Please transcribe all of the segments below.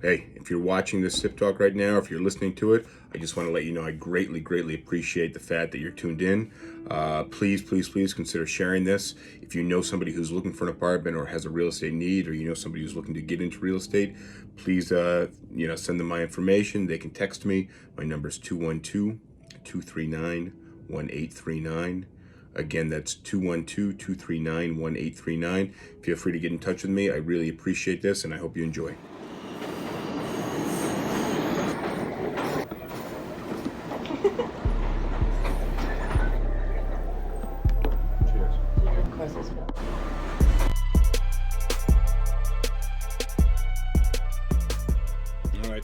Hey, if you're watching this SipTalk right now, if you're listening to it, I just want to let you know I greatly appreciate the fact that you're tuned in. Please consider sharing this. If you know somebody who's looking for an apartment or has a real estate need, or you know somebody who's looking to get into real estate, please send them my information. They can text me. My number is 212-239-1839. Again, that's 212-239-1839. Feel free to get in touch with me. I really appreciate this, and I hope you enjoy.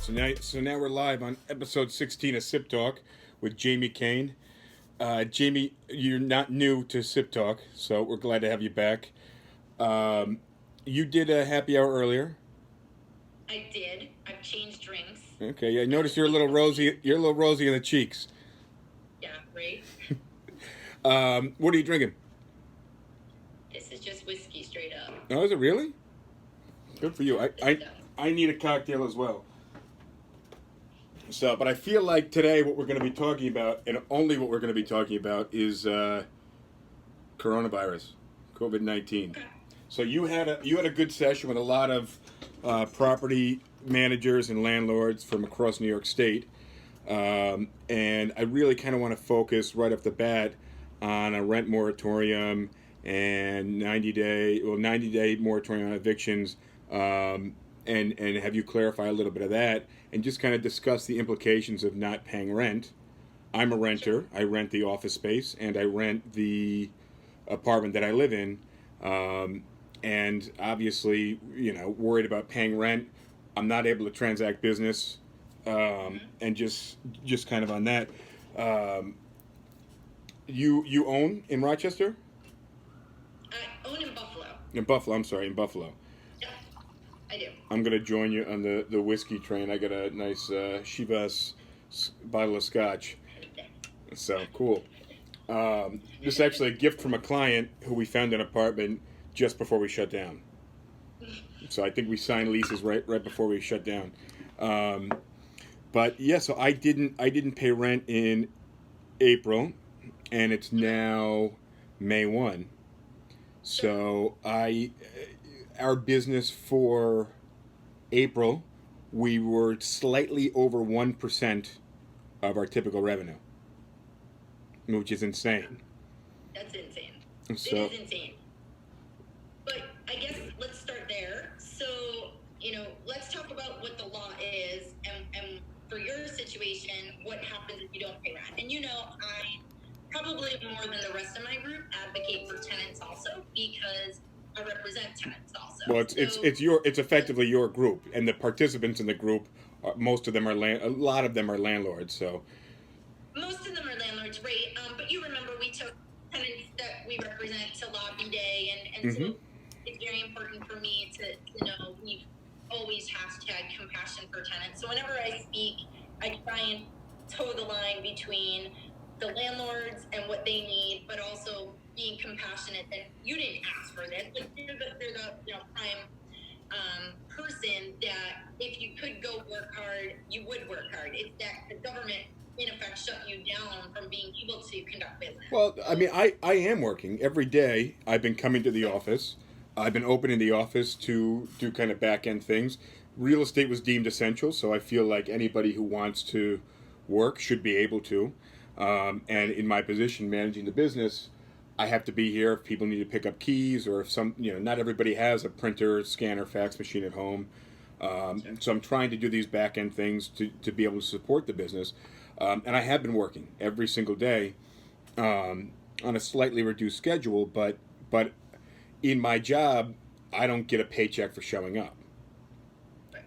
All right, so now we're live on episode 16 of Sip Talk with Jaime Kane. Jaime, you're not new to Sip Talk, so we're glad to have you back. You did a happy hour earlier. I did. I've changed drinks. Okay, yeah, I noticed you're a little rosy. You're a little rosy in the cheeks. Yeah, right. What are you drinking? This is just whiskey, straight up. Oh, is it really? Good for you. I need a cocktail as well. So, but I feel like today what we're going to be talking about, and only what we're going to be talking about, is coronavirus, COVID-19. Okay. So you had a good session with a lot of property managers and landlords from across New York State, and I really kind of want to focus right off the bat on a rent moratorium and 90-day moratorium on evictions, and have you clarify a little bit of that, and just kind of discuss the implications of not paying rent. I'm a renter. I rent the office space, and I rent the apartment that I live in. And obviously, worried about paying rent. I'm not able to transact business, and just kind of on that. You own in Rochester? I own in Buffalo. In Buffalo, I'm sorry, in Buffalo. Yeah, I do. I'm going to join you on the whiskey train. I got a nice Chivas bottle of scotch. So, cool. This is actually a gift from a client who we found an apartment just before we shut down. So I think we signed leases right before we shut down. But yeah, so I didn't pay rent in April, and it's now May 1. So our business for April, we were slightly over 1% of our typical revenue, which is insane. That's insane. So, it is insane. But I guess let's start there. So, let's talk about what the law is, and for your situation, what happens if you don't pay rent. And I probably more than the rest of my group advocate for tenants also, because I represent tenants also. Well, it's effectively your group, and the participants in the group, most of them are a lot of them are landlords. So most of them are landlords, right? But you remember we took tenants that we represent to lobby day, and mm-hmm. So it's very important for me to know we always hashtag compassion for tenants. So whenever I speak, I try and toe the line between the landlords and what they need, but also being compassionate that you didn't ask for this. But you're the prime person that if you could go work hard, you would work hard. It's that the government in effect shut you down from being able to conduct business. Well, I mean, I am working every day. I've been coming to the office. I've been opening the office to do kind of back end things. Real estate was deemed essential, so I feel like anybody who wants to work should be able to. And in my position, managing the business, I have to be here if people need to pick up keys, or if not everybody has a printer, scanner, fax machine at home. So I'm trying to do these back end things to be able to support the business. And I have been working every single day on a slightly reduced schedule, but in my job, I don't get a paycheck for showing up.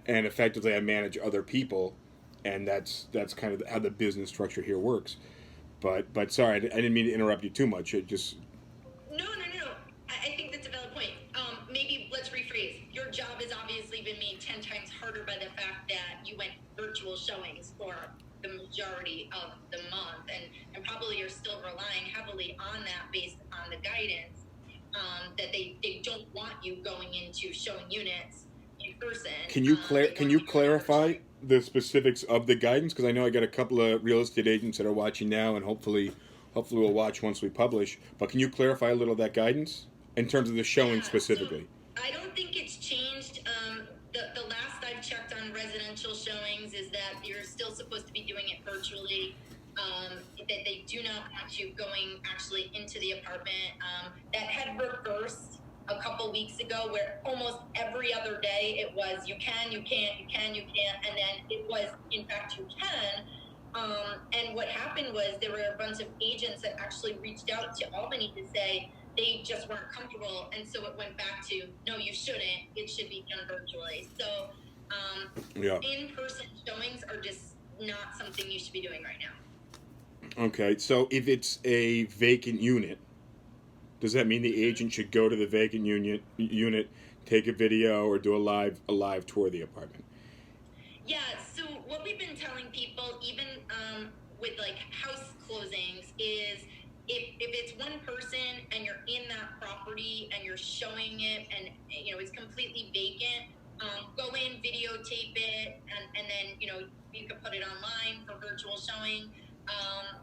And effectively, I manage other people, and that's kind of how the business structure here works. But sorry, I didn't mean to interrupt you too much. It just... No. I think that's a valid point. Maybe let's rephrase. Your job has obviously been made 10 times harder by the fact that you went virtual showings for the majority of the month, and probably you're still relying heavily on that based on the guidance that they don't want you going into showing units, in person. Can you clarify the specifics of the guidance? Because I know I got a couple of real estate agents that are watching now, and hopefully we'll watch once we publish. But can you clarify a little of that guidance in terms of the showing specifically? So I don't think it's changed. The last I've checked on residential showings is that you're still supposed to be doing it virtually. That they do not want you going actually into the apartment. That had reversed a couple weeks ago, where almost every other day it was you can, you can't, you can, you can't, and then it was in fact you can. And what happened was there were a bunch of agents that actually reached out to Albany to say they just weren't comfortable, and so it went back to no, you shouldn't. It should be done virtually. So in-person showings are just not something you should be doing right now. Okay, so if it's a vacant unit, does that mean the agent should go to the vacant unit, take a video, or do a live tour of the apartment? Yeah, so what we've been telling people, even with like house closings, is if it's one person and you're in that property and you're showing it and it's completely vacant, go in, videotape it, and then you can put it online for virtual showing.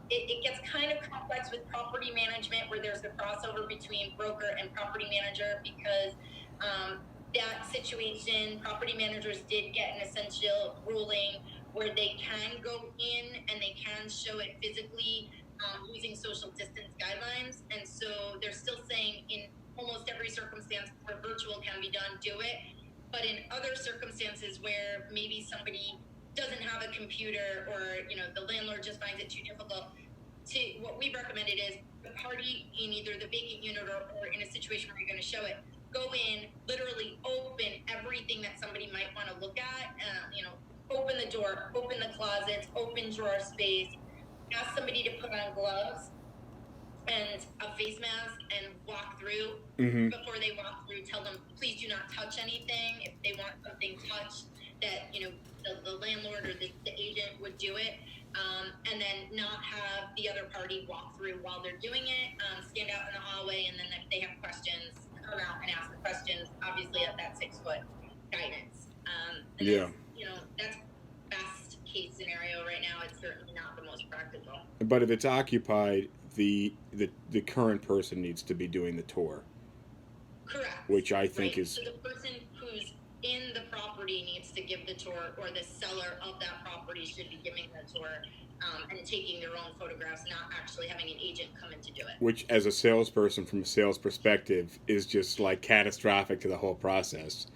It gets kind of complex with property management, where there's a crossover between broker and property manager, because that situation, property managers did get an essential ruling where they can go in and they can show it physically using social distance guidelines. And so they're still saying in almost every circumstance where virtual can be done, do it. But in other circumstances where maybe somebody doesn't have a computer, or the landlord just finds it too difficult, what we've recommended is the party in either the vacant unit or in a situation where you're going to show it, go in, literally open everything that somebody might want to look at, open the door, open the closets, open drawer space, ask somebody to put on gloves and a face mask and walk through. Before they walk through, tell them, please do not touch anything. If they want something touched, that the landlord or the agent would do it, and then not have the other party walk through while they're doing it. Stand out in the hallway, and then if they have questions, come out and ask the questions, obviously at that 6-foot guidance. That's best case scenario right now. It's certainly not the most practical. But if it's occupied, the current person needs to be doing the tour. Correct. Which I think is... So the person who's in the property needs to give the tour, or the seller of that property should be giving the tour and taking their own photographs, not actually having an agent come in to do it. Which, as a salesperson, from a sales perspective, is just like catastrophic to the whole process.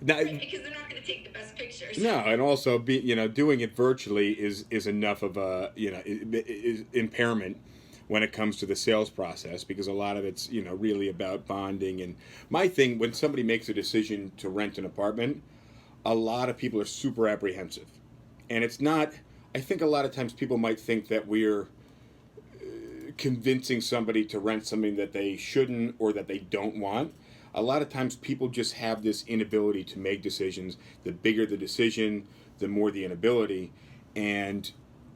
Now, because they're not going to take the best pictures. No, and also doing it virtually is enough of a impairment when it comes to the sales process, because a lot of it's really about bonding. And my thing, when somebody makes a decision to rent an apartment, a lot of people are super apprehensive, and it's not. I think a lot of times people might think that we're convincing somebody to rent something that they shouldn't or that they don't want. A lot of times people just have this inability to make decisions. The bigger the decision, the more the inability, and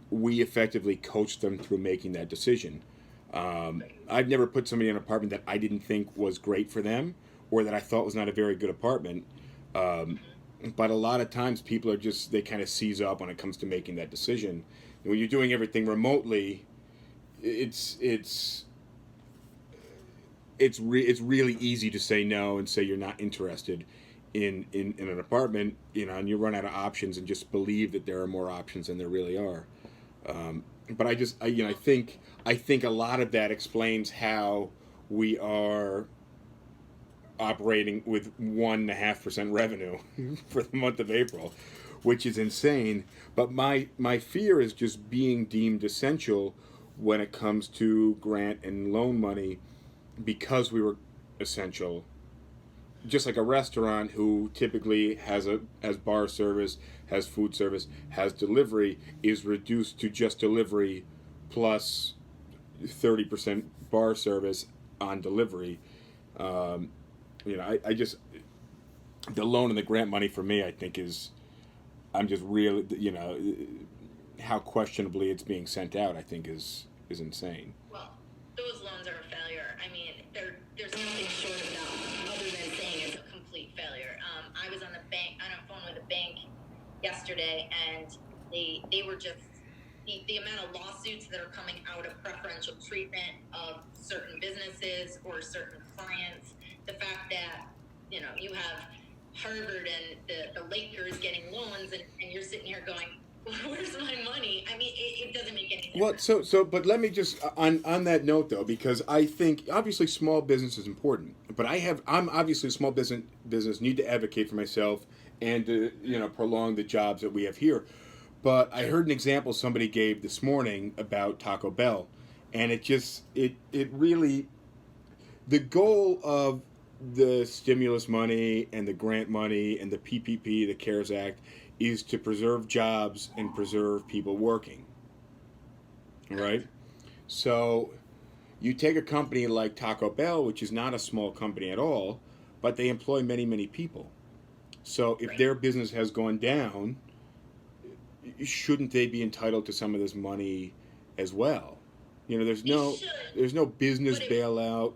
we effectively coach them through making that decision. I've never put somebody in an apartment that I didn't think was great for them, or that I thought was not a very good apartment. But a lot of times people are just, they kind of seize up when it comes to making that decision. And when you're doing everything remotely, it's really easy to say no and say you're not interested in an apartment, and you run out of options and just believe that there are more options than there really are. But I think a lot of that explains how we are operating with 1.5% revenue for the month of April, which is insane. But my fear is just being deemed essential when it comes to grant and loan money, because we were essential. Just like a restaurant who typically has bar service, has food service, has delivery, is reduced to just delivery plus 30% bar service on delivery. I just, the loan and the grant money for me, I think I'm just really, how questionably it's being sent out, I think is insane. Well, those loans are a failure. I mean, there's nothing short of that other than saying it's a complete failure. I was on yesterday, and they were just the amount of lawsuits that are coming out of preferential treatment of certain businesses or certain clients. The fact that you have Harvard and the Lakers getting loans, and you're sitting here going, "Where's my money?" I mean, it doesn't make any sense. Well, but let me just on that note though, because I think obviously small business is important, but I'm obviously a small business need to advocate for myself and to prolong the jobs that we have here. But I heard an example somebody gave this morning about Taco Bell, and it really, the goal of the stimulus money and the grant money and the PPP, the CARES Act, is to preserve jobs and preserve people working. Right? So you take a company like Taco Bell, which is not a small company at all, but they employ many, many people. So if their business has gone down, shouldn't they be entitled to some of this money as well? There's no business bailout.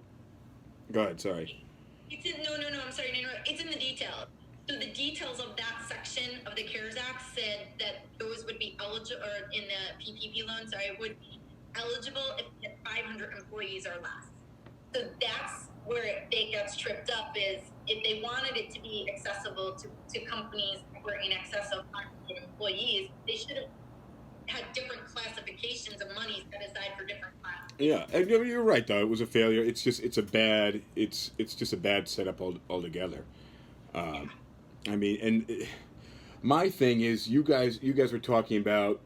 Go ahead, sorry. No, I'm sorry to interrupt. It's in the details. So the details of that section of the CARES Act said that those would be eligible, or in the PPP loan, would be eligible if you had 500 employees or less. So that's where it gets tripped up, is if they wanted it to be accessible to companies that were in excess of 500 employees, they should have had different classifications of money set aside for different classes. Yeah, and you're right though. It was a failure. It's just a bad setup altogether. I mean, and my thing is, you guys were talking about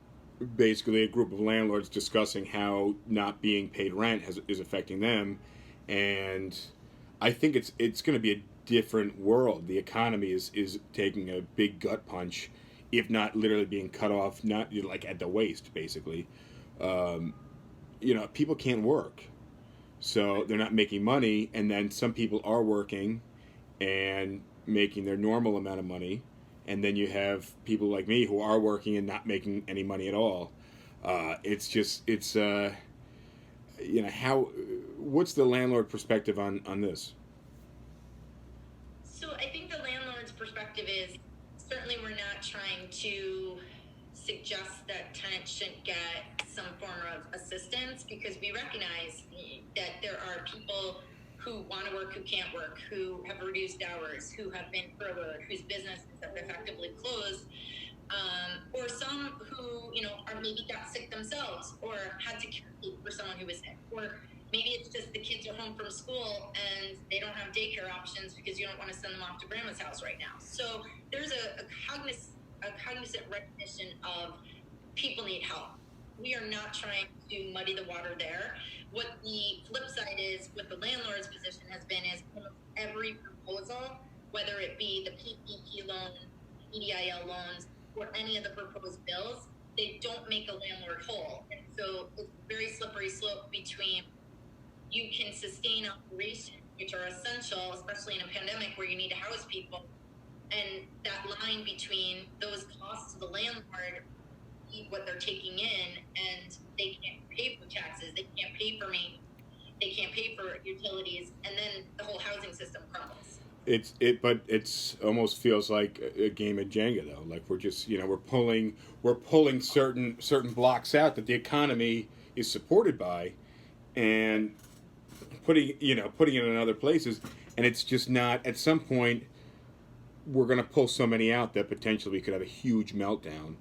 basically a group of landlords discussing how not being paid rent is affecting them, and I think it's going to be a different world. The economy is taking a big gut punch, if not literally being cut off, not like at the waist, basically. People can't work, so they're not making money, and then some people are working and making their normal amount of money, and then you have people like me who are working and not making any money at all. What's the landlord perspective on this? So I think the landlord's perspective is, certainly we're not trying to suggest that tenants shouldn't get some form of assistance, because we recognize that there are people who want to work, who can't work, who have reduced hours, who have been furloughed, whose businesses have effectively closed, or some who, are maybe got sick themselves or had to care for someone who was sick, or maybe it's just the kids are home from school and they don't have daycare options because you don't want to send them off to grandma's house right now. So there's a cognizant recognition of people need help. We are not trying to muddy the water there. What the flip side is, what the landlord's position has been, is every proposal, whether it be the PPP loan, EDIL loans, or any of the proposed bills, they don't make a landlord whole. And so it's a very slippery slope between, you can sustain operations, which are essential, especially in a pandemic where you need to house people, and that line between those costs to the landlord, what they're taking in, and they can't pay for taxes, they can't pay for me, they can't pay for utilities, and then the whole housing system crumbles. But it's almost feels like a game of Jenga though. Like we're just we're pulling certain blocks out that the economy is supported by, and putting it in other places, and it's just not. At some point, we're going to pull so many out that potentially we could have a huge meltdown.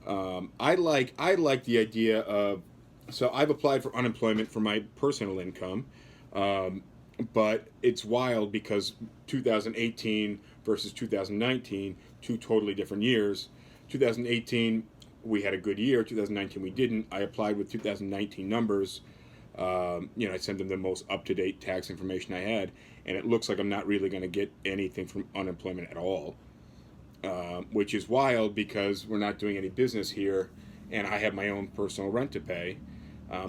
I like the idea of, so I've applied for unemployment for my personal income, but it's wild because 2018 versus 2019, two totally different years. 2018 we had a good year. 2019 we didn't. I applied with 2019 numbers. I sent them the most up-to-date tax information I had, and it looks like I'm not really going to get anything from unemployment at all, which is wild because we're not doing any business here, and I have my own personal rent to pay.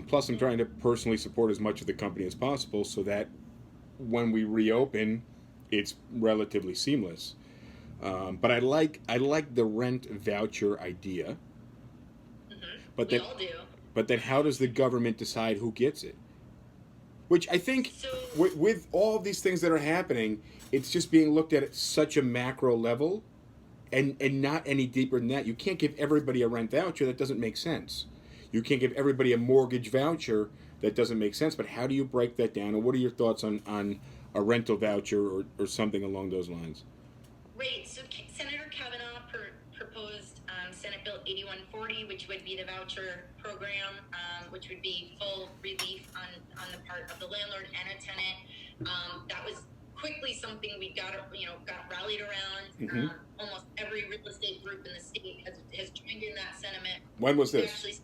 Plus, I'm trying to personally support as much of the company as possible so that when we reopen, it's relatively seamless. But I like the rent voucher idea. Mm-hmm. But we all do. But then how does the government decide who gets it? Which I think, with all of these things that are happening, it's just being looked at such a macro level, and not any deeper than that. You can't give everybody a rent voucher. That doesn't make sense. You can't give everybody a mortgage voucher. That doesn't make sense. But how do you break that down? And what are your thoughts on a rental voucher or something along those lines? Right. So Senator Kavanaugh proposed Senate Bill 8140, which would be the voucher program, which would be full relief on the part of the landlord and a tenant. That was quickly something we got rallied around. Mm-hmm. Almost every real estate group in the state has joined in that sentiment. When was this?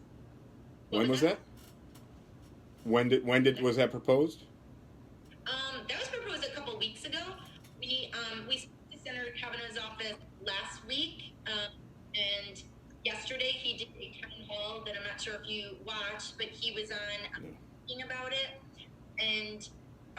When was that? When was that proposed? That was proposed a couple weeks ago. We spoke to Senator Kavanaugh's office last week, and yesterday he did a town hall that I'm not sure if you watched, but he was on talking about it. And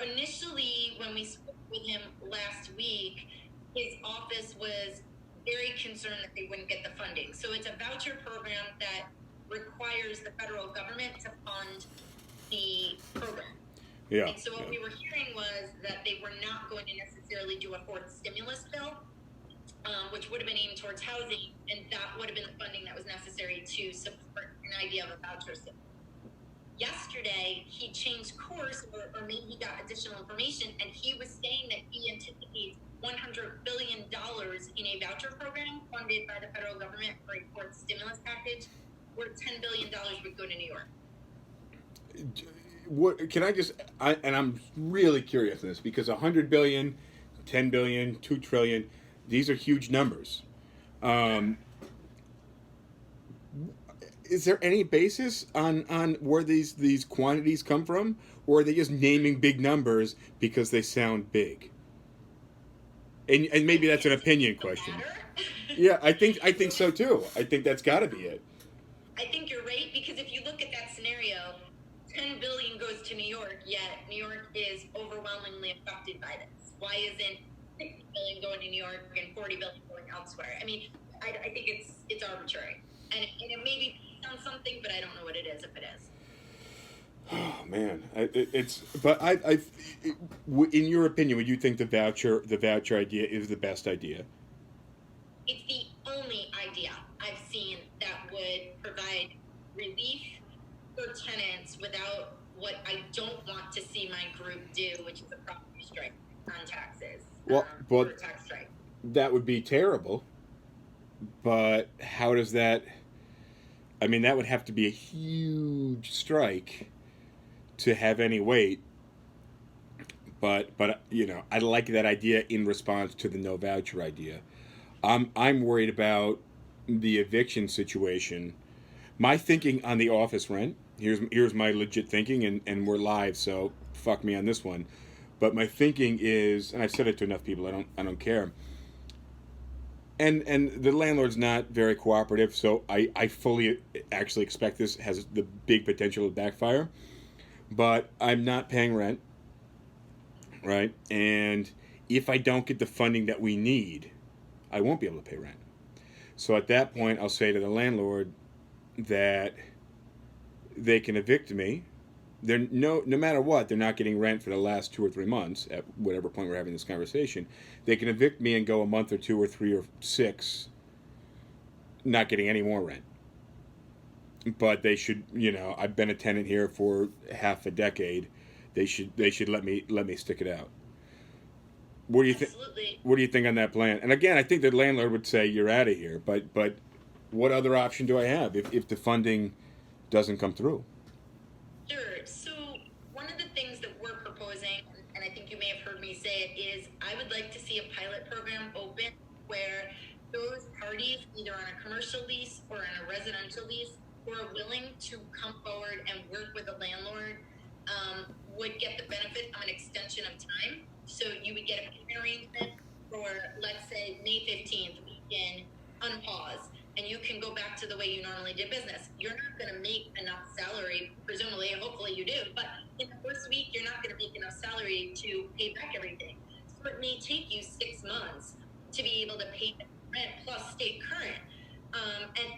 initially, when we spoke with him last week, his office was very concerned that they wouldn't get the funding. So it's a voucher program that requires the federal government to fund the program. Yeah. And so what we were hearing was that they were not going to necessarily do a fourth stimulus bill, which would have been aimed towards housing, and that would have been the funding that was necessary to support an idea of a voucher system. Yesterday, he changed course, or maybe he got additional information, and he was saying that he anticipates $100 billion in a voucher program funded by the federal government for a fourth stimulus package, where $10 billion would go to New York. What can I just? And I'm really curious on this because 100 billion, 10 billion, 2 trillion, these are huge numbers. Is there any basis on where these quantities come from, or are they just naming big numbers because they sound big? And maybe that's an opinion question. Yeah, I think so too. I think that's got to be it. I think you're right, because if you look at that scenario, 10 billion goes to New York, yet New York is overwhelmingly affected by this. Why isn't 60 billion going to New York and 40 billion going elsewhere? I mean, I think it's arbitrary, and it maybe sounds something, but I don't know what it is if it is. Oh man, in your opinion, would you think the voucher idea is the best idea? It's the only idea I've seen that would provide relief for tenants without what I don't want to see my group do, which is a property strike on taxes. Well, tax strike. That would be terrible. But how does that? I mean, that would have to be a huge strike to have any weight. But I like that idea in response to the no voucher idea. I'm worried about the eviction situation. My thinking on the office rent. Here's my legit thinking, and we're live, so fuck me on this one. But my thinking is, and I've said it to enough people, I don't care. And the landlord's not very cooperative, so I fully actually expect this has the big potential to backfire. But I'm not paying rent, right? And if I don't get the funding that we need, I won't be able to pay rent. So at that point, I'll say to the landlord that they can evict me. They're no matter what, they're not getting rent for the last 2 or 3 months at whatever point we're having this conversation. They can evict me and go a month or 2 or 3 or 6 not getting any more rent. But they should, I've been a tenant here for half a decade. They should let me stick it out. What do you think? What do you think on that plan? And again, I think the landlord would say you're out of here. But what other option do I have if the funding doesn't come through? Sure. So one of the things that we're proposing, and I think you may have heard me say it, is I would like to see a pilot program open where those parties, either on a commercial lease or on a residential lease, who are willing to come forward and work with a landlord, would get the benefit of an extension of time. So you would get a payment arrangement for, let's say, May 15th, we can unpause, and you can go back to the way you normally did business. You're not going to make enough salary, presumably, and hopefully you do, but in the first week, you're not going to make enough salary to pay back everything. So it may take you 6 months to be able to pay rent plus stay current.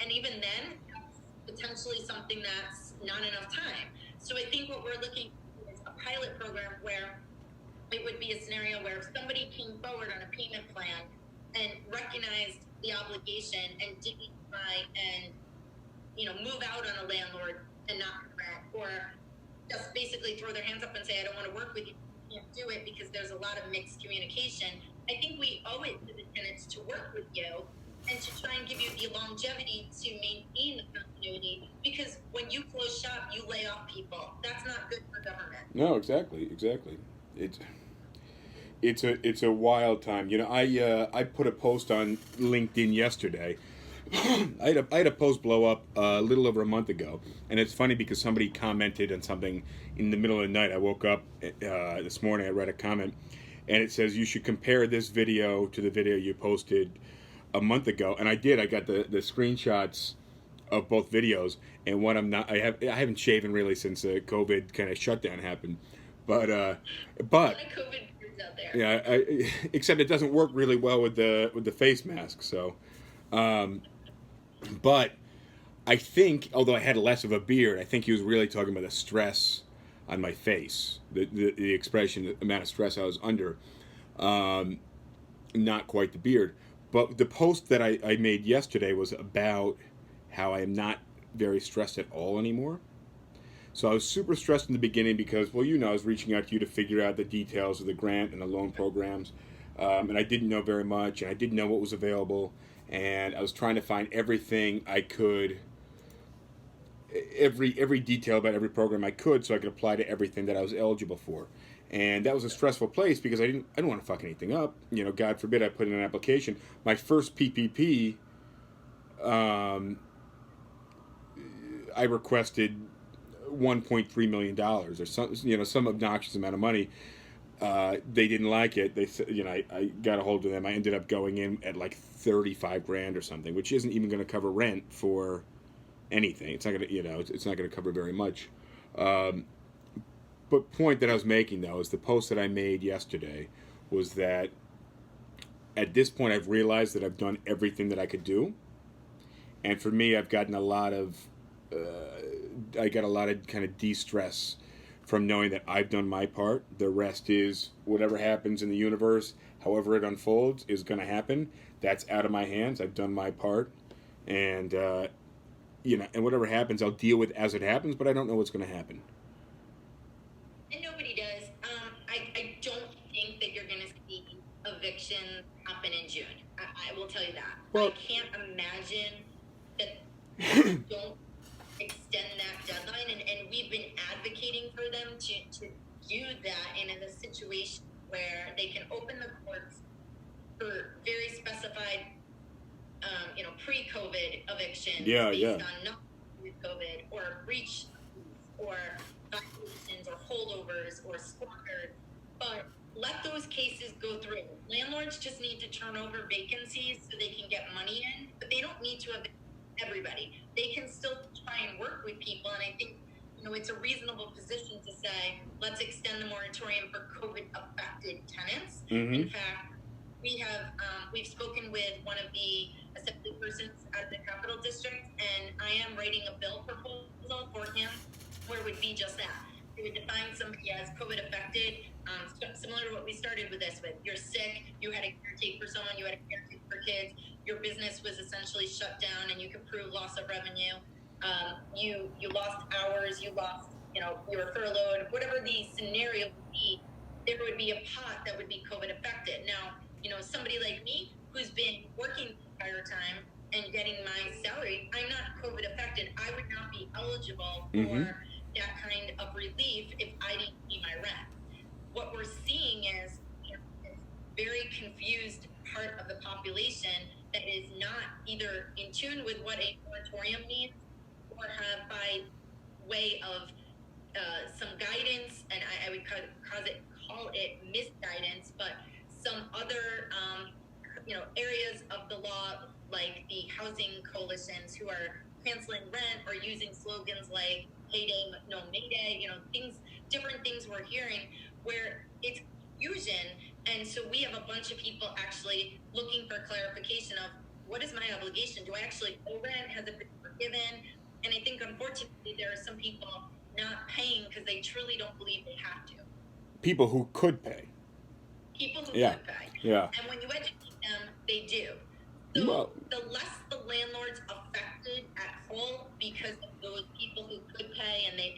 And even then, that's potentially something that's not enough time. So I think what we're looking for is a pilot program where it would be a scenario where if somebody came forward on a payment plan and recognized the obligation and didn't try and, move out on a landlord and not rent, or just basically throw their hands up and say, I don't want to work with you, can't do it, because there's a lot of mixed communication. I think we owe it to the tenants to work with you and to try and give you the longevity to maintain the continuity, because when you close shop, you lay off people. That's not good for government. No, exactly. It's a wild time. I put a post on LinkedIn yesterday. I had a post blow up a little over a month ago, and it's funny because somebody commented on something in the middle of the night. I woke up this morning. I read a comment, and it says you should compare this video to the video you posted a month ago, and I did. I got the screenshots of both videos, and one I haven't shaven really since the COVID kind of shutdown happened, but A lot of COVID kids out there. yeah, except it doesn't work really well with the face mask. So, but I think, although I had less of a beard, I think he was really talking about the stress on my face, the expression, the amount of stress I was under, not quite the beard. But the post that I made yesterday was about how I am not very stressed at all anymore. So I was super stressed in the beginning because, well, I was reaching out to you to figure out the details of the grant and the loan programs. And I didn't know very much, and I didn't know what was available. And I was trying to find everything I could, every detail about every program I could, so I could apply to everything that I was eligible for. And that was a stressful place because I didn't want to fuck anything up. God forbid I put in an application. My first PPP, I requested $1.3 million or some obnoxious amount of money. They didn't like it. They said, I got a hold of them. I ended up going in at like 35 grand or something, which isn't even going to cover rent for anything. It's not going to, it's not going to cover very much. But point that I was making, though, is the post that I made yesterday was that at this point I've realized that I've done everything that I could do. And for me, I've gotten a lot of, I got a lot of kind of de-stress from knowing that I've done my part. The rest is whatever happens in the universe, however it unfolds, is going to happen. That's out of my hands. I've done my part. And, and whatever happens, I'll deal with as it happens, but I don't know what's going to happen. And nobody does. I don't think that you're going to see evictions happen in June. I will tell you that. Well, I can't imagine that they don't extend that deadline. And we've been advocating for them to do that in a situation where they can open the courts for very specified, pre-COVID evictions based on not COVID or breach or violations or holdovers or squatters, but let those cases go through. Landlords just need to turn over vacancies so they can get money in, but they don't need to evict everybody. They can still try and work with people, and I think it's a reasonable position to say, let's extend the moratorium for COVID-affected tenants. Mm-hmm. In fact, we've spoken with one of the assembly persons out of the Capital District, and I am writing a bill proposal for him where it would be just that. It would define somebody as COVID affected, similar to what we started with this with. You're sick, you had a caretake for someone, you had a caretake for kids, your business was essentially shut down and you could prove loss of revenue. You lost hours, you lost, you were furloughed, whatever the scenario would be, there would be a pot that would be COVID affected. Now, somebody like me who's been working the entire time and getting my salary, I'm not COVID affected. I would not be eligible for that kind of relief if I didn't pay my rent. What we're seeing is a very confused part of the population that is not either in tune with what a moratorium means or have by way of some guidance, and I would call it misguidance, but some other areas of the law, like the housing coalitions who are canceling rent or using slogans like payday, no mayday, different things we're hearing where it's confusion. And so we have a bunch of people actually looking for clarification of what is my obligation? Do I actually owe rent? Has it been forgiven? And I think unfortunately there are some people not paying because they truly don't believe they have to. People who could pay. People who Yeah. could pay. Yeah. And when you educate them, they do. Well, the less the landlord's affected at all because of those people who could pay and they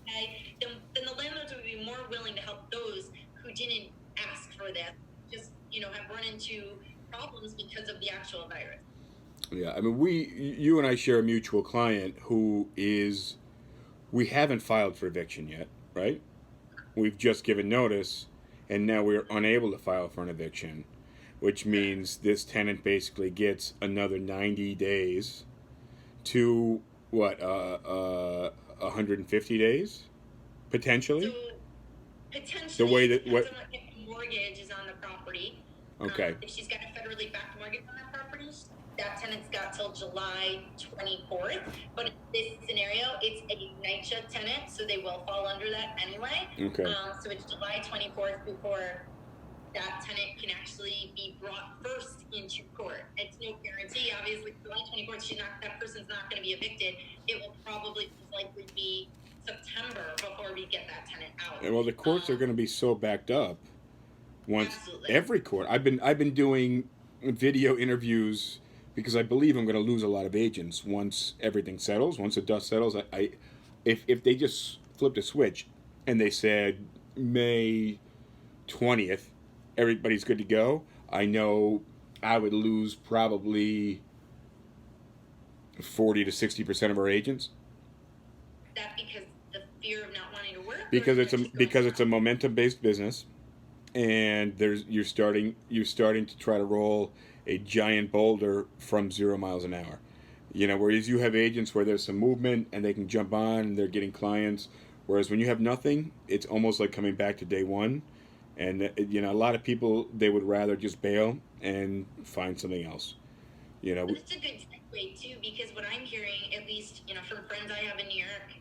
pay, then the landlords would be more willing to help those who didn't ask for this, just have run into problems because of the actual virus. yeah, I mean, you and I share a mutual client we haven't filed for eviction yet, right? We've just given notice, and now we're unable to file for an eviction, which means this tenant basically gets another 90 days to what, 150 days, potentially. So potentially, The way that depends on what type of mortgage is on the property. Okay. If she's got a federally backed mortgage on that property, that tenant's got till July 24th. But in this scenario, it's a NYC tenant, so they will fall under that anyway. Okay. So it's July 24th before that tenant can actually be brought first into court. It's no guarantee. Obviously, July 24th, that person's not going to be evicted. It will probably likely be September before we get that tenant out. And well, the courts are going to be so backed up. Once Absolutely. every court, I've been doing video interviews because I believe I'm going to lose a lot of agents once everything settles. Once the dust settles, if they just flipped a switch and they said May 20th, everybody's good to go, I know I would lose probably 40 to 60% of our agents. That because the fear of not wanting to work. Because it's a momentum based business, and you're starting to try to roll a giant boulder from 0 miles an hour. Whereas you have agents where there's some movement and they can jump on and they're getting clients. Whereas when you have nothing, it's almost like coming back to day one. And a lot of people, they would rather just bail and find something else. But it's a good segue too, because what I'm hearing, at least from friends I have in New York,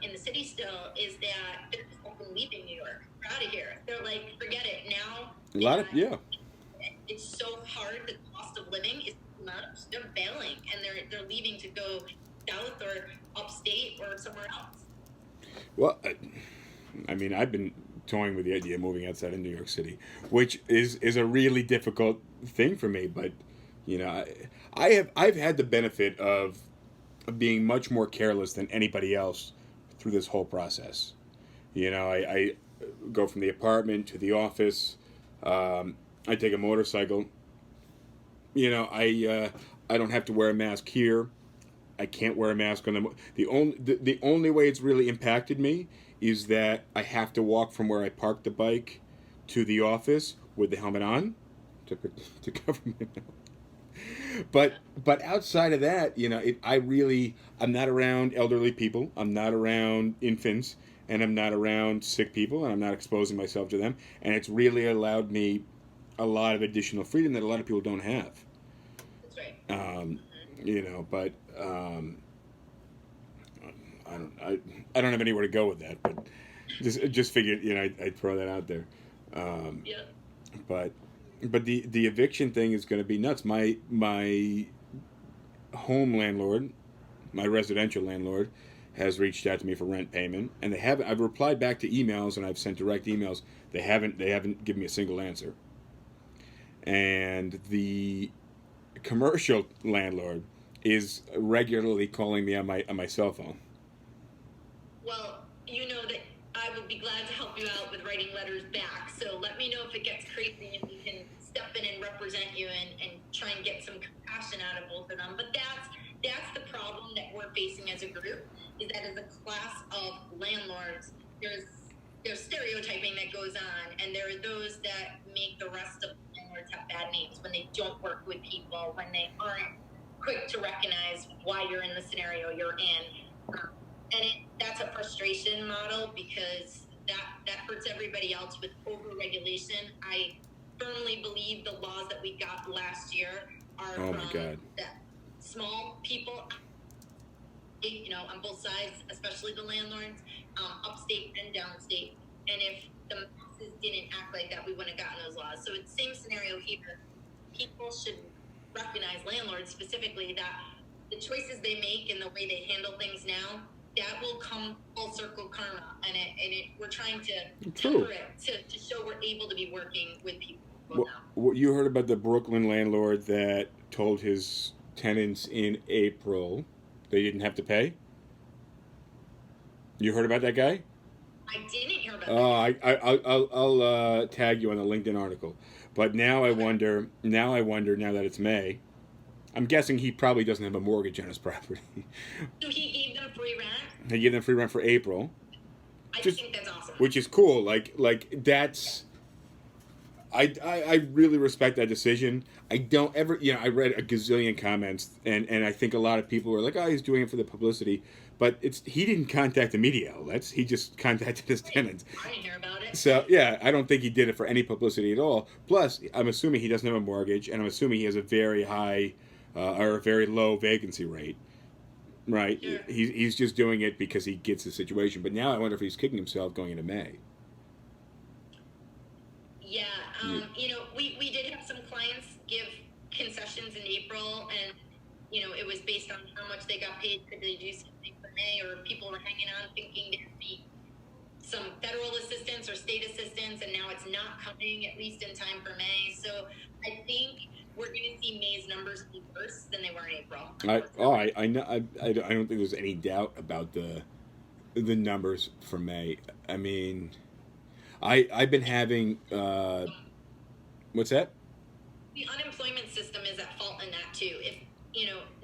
in the city still, is that they're just open leaving New York. They're out of here. They're like, forget it now. It's so hard. The cost of living is too much. They're bailing and they're leaving to go south or upstate or somewhere else. Well, I mean, I've been toying with the idea of moving outside of New York City, which is a really difficult thing for me. But I've had the benefit of being much more careless than anybody else through this whole process. I go from the apartment to the office. I take a motorcycle. I don't have to wear a mask here. I can't wear a mask on the only way it's really impacted me is that I have to walk from where I parked the bike to the office with the helmet on to cover my mouth. But outside of that, I'm not around elderly people. I'm not around infants, and I'm not around sick people, and I'm not exposing myself to them. And it's really allowed me a lot of additional freedom that a lot of people don't have. That's right. But I don't have anywhere to go with that. But just figured, I'd throw that out there. Yeah. But the eviction thing is going to be nuts. My home landlord, my residential landlord, has reached out to me for rent payment, and they haven't. I've replied back to emails, and I've sent direct emails. They haven't given me a single answer. And the commercial landlord is regularly calling me on my cell phone. Well, you know that I would be glad to help you out with writing letters back. So let me know if it gets crazy and we can step in and represent you and try and get some compassion out of both of them. But that's the problem that we're facing as a group, is that as a class of landlords, there's stereotyping that goes on, and there are those that make the rest of the landlords have bad names when they don't work with people, when they aren't quick to recognize why you're in the scenario you're in. That's a frustration model, because that hurts everybody else with over-regulation. I firmly believe the laws that we got last year are from the small people, on both sides, especially the landlords, upstate and downstate. And if the masses didn't act like that, we wouldn't have gotten those laws. So it's the same scenario here. People should recognize, landlords specifically, that the choices they make and the way they handle things now, that will come full circle karma. And we're trying to temper it to show we're able to be working with people. Well, What you heard about the Brooklyn landlord that told his tenants in April they didn't have to pay? You heard about that guy? I didn't hear about Oh, that. I'll tag you on the LinkedIn article. But now I Okay. wonder. Now that it's May, I'm guessing he probably doesn't have a mortgage on his property. So he gave them free rent. They give them free rent for April, I just think that's awesome. which is cool. Like that's I really respect that decision. I don't ever, I read a gazillion comments, and I think a lot of people were like, "Oh, he's doing it for the publicity," but he didn't contact the media outlets. He just contacted his tenants. I didn't hear about it. So yeah, I don't think he did it for any publicity at all. Plus, I'm assuming he doesn't have a mortgage, and I'm assuming he has a very high or a very low vacancy rate. Right? Sure. He's just doing it because he gets the situation. But now I wonder if he's kicking himself going into May. Yeah, we did have some clients give concessions in April, and it was based on how much they got paid. Could they do something for May, or people were hanging on thinking there'd be some federal assistance or state assistance, and now it's not coming, at least in time for May. So I think we're going to see May's numbers be worse than they were in April. I know. I don't think there's any doubt about the numbers for May. I mean, I've been having what's that? The unemployment system is at fault in that too. If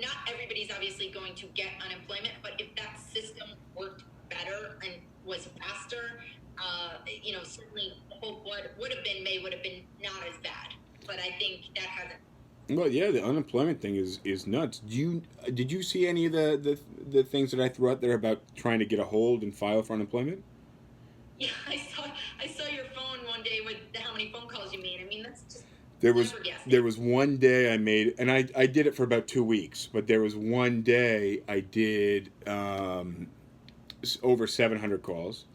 not everybody's obviously going to get unemployment, but if that system worked better and was faster, certainly the hope would have been May would have been not as bad. But I think that hasn't. Well, yeah, the unemployment thing is nuts. Did you see any of the things that I threw out there about trying to get a hold and file for unemployment? Yeah, I saw your phone one day with how many phone calls you made. I mean, that's just There was one day I made, and I did it for about 2 weeks, but there was one day I did over 700 calls,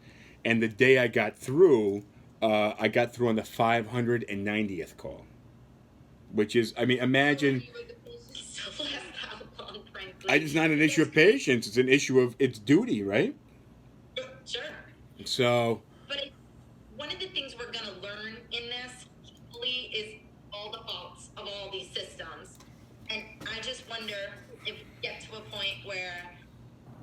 and the day I got through on the 590th call, which is, I mean, imagine. It's not an issue of patience; it's an issue of it's duty, right? Sure. So. But one of the things we're going to learn in this, hopefully, is all the faults of all these systems. And I just wonder if we get to a point where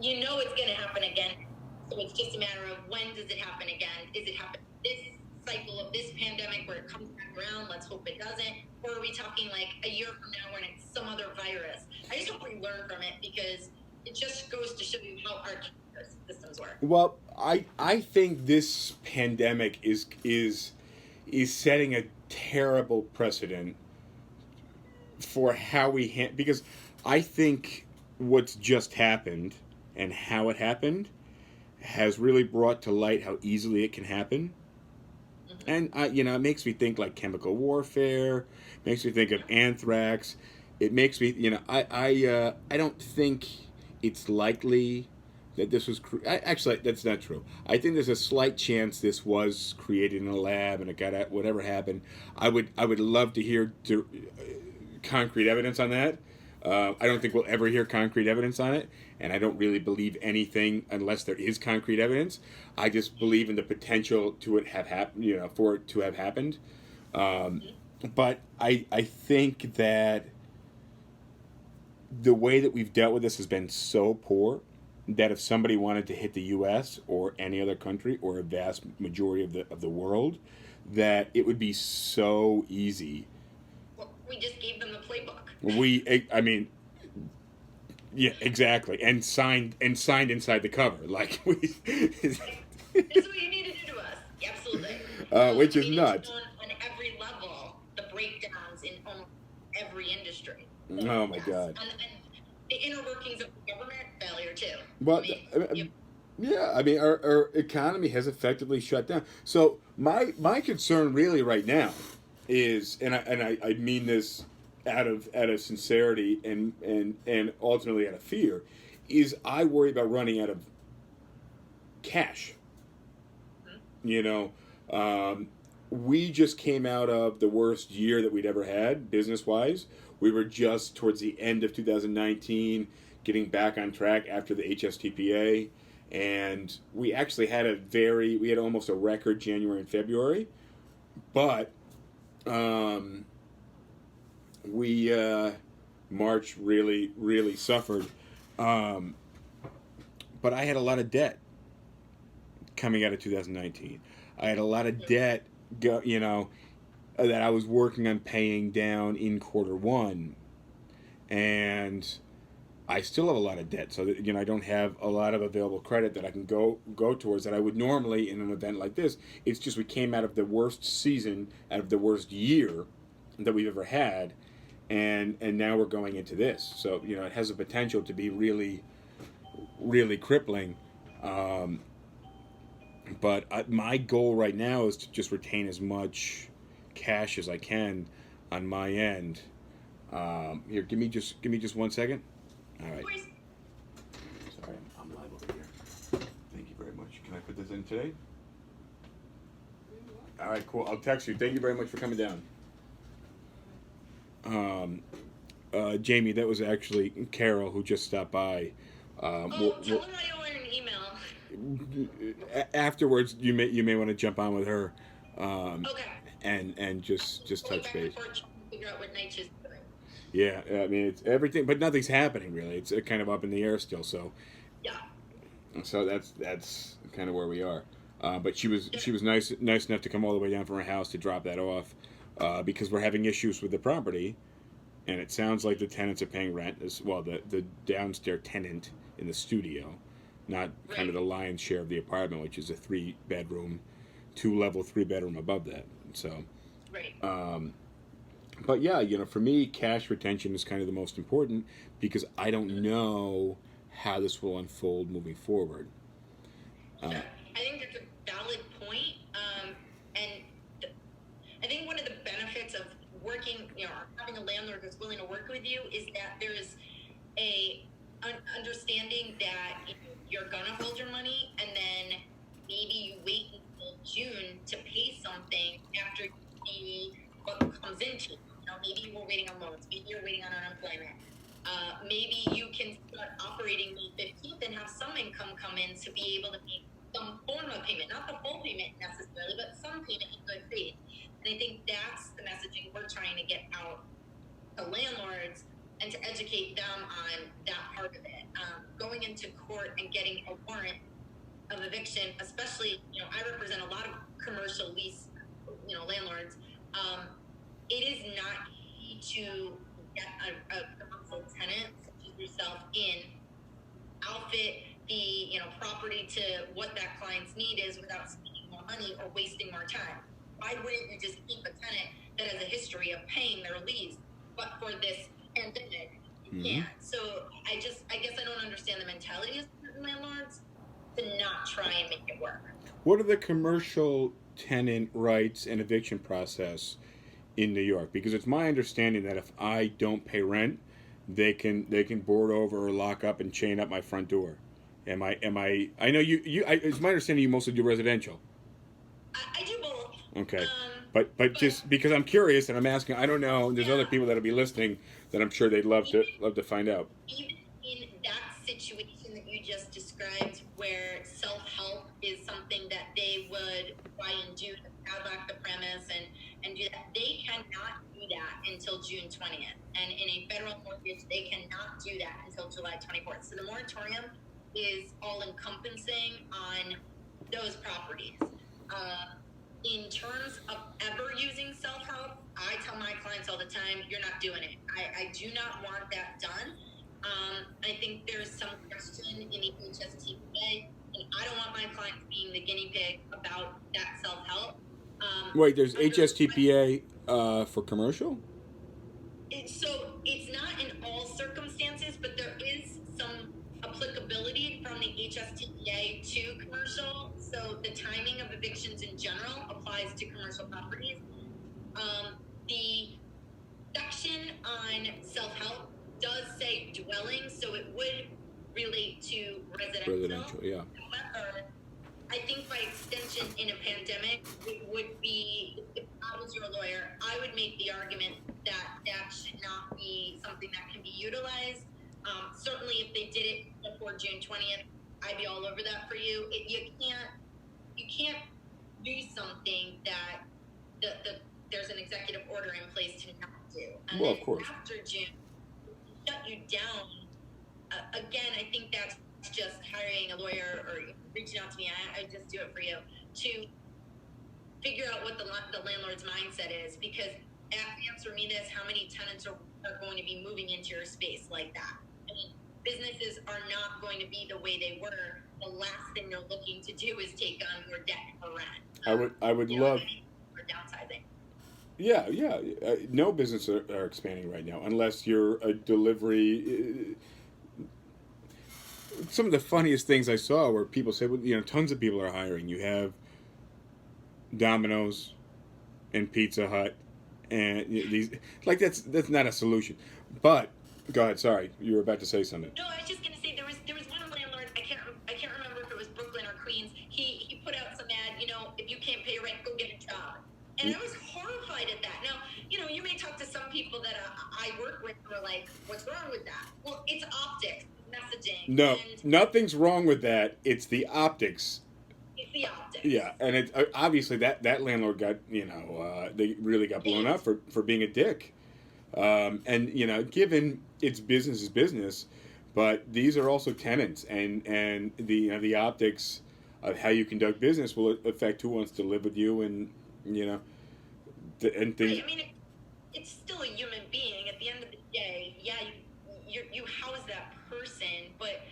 it's going to happen again. So it's just a matter of when does it happen again? Is it happen this cycle of this pandemic where it comes back around? Let's hope it doesn't. Or are we talking like a year from now when it's some other virus? I just hope we learn from it, because it just goes to show you how our systems work. Well, I think this pandemic is setting a terrible precedent for how we because I think what's just happened and how it happened has really brought to light how easily it can happen. And it makes me think like chemical warfare, makes me think of anthrax. It makes me, I don't think it's likely that this was actually, that's not true. I think there's a slight chance this was created in a lab and it got at whatever happened. I would love to hear concrete evidence on that. I don't think we'll ever hear concrete evidence on it, and I don't really believe anything unless there is concrete evidence. I just believe in the potential to it have happened, for it to have happened. But I think that the way that we've dealt with this has been so poor that if somebody wanted to hit the U.S. or any other country or a vast majority of the world, that it would be so easy. Well, we just gave them the playbook. Yeah, exactly, and signed inside the cover, like we. It's what you need to do to us. Absolutely. Which is nuts. On every level, the breakdowns in almost every industry. Oh my God. And the inner workings of the government failure too. But yeah, I mean, our economy has effectively shut down. So my concern really right now is, and I mean this out of sincerity and ultimately out of fear, is I worry about running out of cash. We just came out of the worst year that we'd ever had business wise. We were just towards the end of 2019 getting back on track after the HSTPA, and we actually had almost a record January and February, but Um, we March really suffered, um, but I had a lot of debt coming out of 2019. I had a lot of debt, that I was working on paying down in quarter one, and I still have a lot of debt. So that, I don't have a lot of available credit that I can go towards that I would normally in an event like this. It's just we came out of the worst season, out of the worst year that we've ever had, and now we're going into this. So it has the potential to be really crippling. Um, but my goal right now is to just retain as much cash as I can on my end. Here, give me just 1 second. All right. Sorry, I'm live over here. Thank you very much. Can I put this in today? All right, cool. I'll text you. Thank you very much for coming down. Jaime, that was actually Carol who just stopped by. Tell them I owe her an email. Afterwards, you may want to jump on with her. Okay. And just touch base. Figure out what night she's doing. Yeah, I mean it's everything, but nothing's happening really. It's kind of up in the air still. So Yeah. So that's kind of where we are. But she was nice enough to come all the way down from her house to drop that off, because we're having issues with the property, and it sounds like the tenants are paying rent as well. The downstairs tenant in the studio, not kind of the lion's share of the apartment, which is a 3-bedroom, 2-level 3-bedroom above that. So. Right. But yeah, for me, cash retention is kind of the most important because I don't know how this will unfold moving forward. Sure. I think that's a valid point. And I think one of the benefits of working, having a landlord that's willing to work with you is that there's an understanding that you're gonna hold your money, and then maybe you wait until June to pay something after you see what comes into. Maybe you were waiting on loans. Maybe you're waiting on unemployment. Maybe you can start operating May 15th and have some income come in to be able to make some form of payment, not the full payment necessarily, but some payment in good faith. And I think that's the messaging we're trying to get out to landlords and to educate them on that part of it. Going into court and getting a warrant of eviction, especially, I represent a lot of commercial lease, landlords. It is not easy to get a commercial tenant such as yourself in, outfit the property to what that client's need is without spending more money or wasting more time. Why wouldn't you just keep a tenant that has a history of paying their lease, but for this pandemic you can't? So I guess I don't understand the mentality of certain landlords to not try and make it work. What are the commercial tenant rights and eviction process in New York? Because it's my understanding that if I don't pay rent, they can board over or lock up and chain up my front door. Am I know you it's my understanding you mostly do residential. I do both. Okay. But just because I'm curious and I'm asking, I don't know, there's other people that'll be listening that I'm sure they'd love to find out. Even in that situation that you just described, where self-help is something that they would try and do to padlock the premise and do that, they cannot do that until June 20th. And in a federal mortgage, they cannot do that until July 24th. So the moratorium is all-encompassing on those properties. In terms of ever using self-help, I tell my clients all the time, you're not doing it. I do not want that done. I think there's some question in the HSTPA, and I don't want my clients being the guinea pig about that self-help. Wait, there's HSTPA for commercial? So it's not in all circumstances, but there is some applicability from the HSTPA to commercial. So the timing of evictions in general applies to commercial properties. The section on self-help does say dwelling, so it would relate to residential. Residential, yeah. However, I think by extension in a pandemic, it would be, if I was your lawyer, I would make the argument that that should not be something that can be utilized. Certainly if they did it before June 20th, I'd be all over that for you. You can't do something that the there's an executive order in place to not do. And Well, then of course. after June, shut you down. Again, I think that's just hiring a lawyer or reaching out to me. I just do it for you to figure out what the landlord's mindset is, because answer me this: how many tenants are going to be moving into your space like that? I mean, businesses are not going to be the way they were. The last thing they're looking to do is take on more debt for rent. I would love. For downsizing. Yeah, yeah. No business are expanding right now unless you're a delivery. Some of the funniest things I saw were people say, well, tons of people are hiring. You have Domino's and Pizza Hut, and these that's not a solution. But go ahead. Sorry, you were about to say something. No, I was just gonna say there was one landlord. I can't remember if it was Brooklyn or Queens. He put out some ad. If you can't pay rent, go get a job. And I was horrified at that. Now, you may talk to some people that I work with who are like, what's wrong with that? Well, it's optics, messaging. No, nothing's wrong with that. It's the optics. It's the optics. Yeah, and it's obviously that landlord got, they really got blown up for being a dick. And, given it's business is business, but these are also tenants, and the optics of how you conduct business will affect who wants to live with you, and and things. Right. I mean, it's still a human being. At the end of the day, yeah, you house that person, but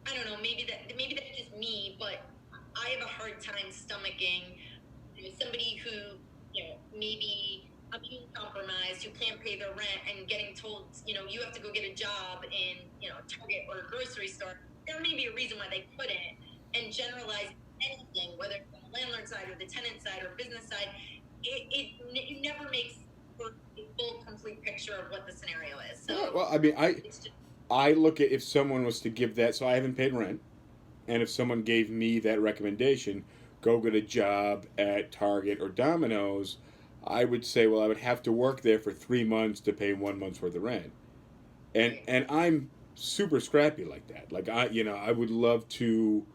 I don't know. Maybe that's just me, but I have a hard time stomaching somebody who maybe immune compromised, who can't pay their rent, and getting told you have to go get a job in Target or a grocery store. There may be a reason why they couldn't, and generalize anything, whether it's on the landlord side or the tenant side or business side. It never makes for a full, complete picture of what the scenario is. So, yeah, well, I mean, I look at if someone was to give that, so I haven't paid rent, and if someone gave me that recommendation, go get a job at Target or Domino's, I would say, well, I would have to work there for 3 months to pay 1 month's worth of rent, and I'm super scrappy like that. Like I would love to,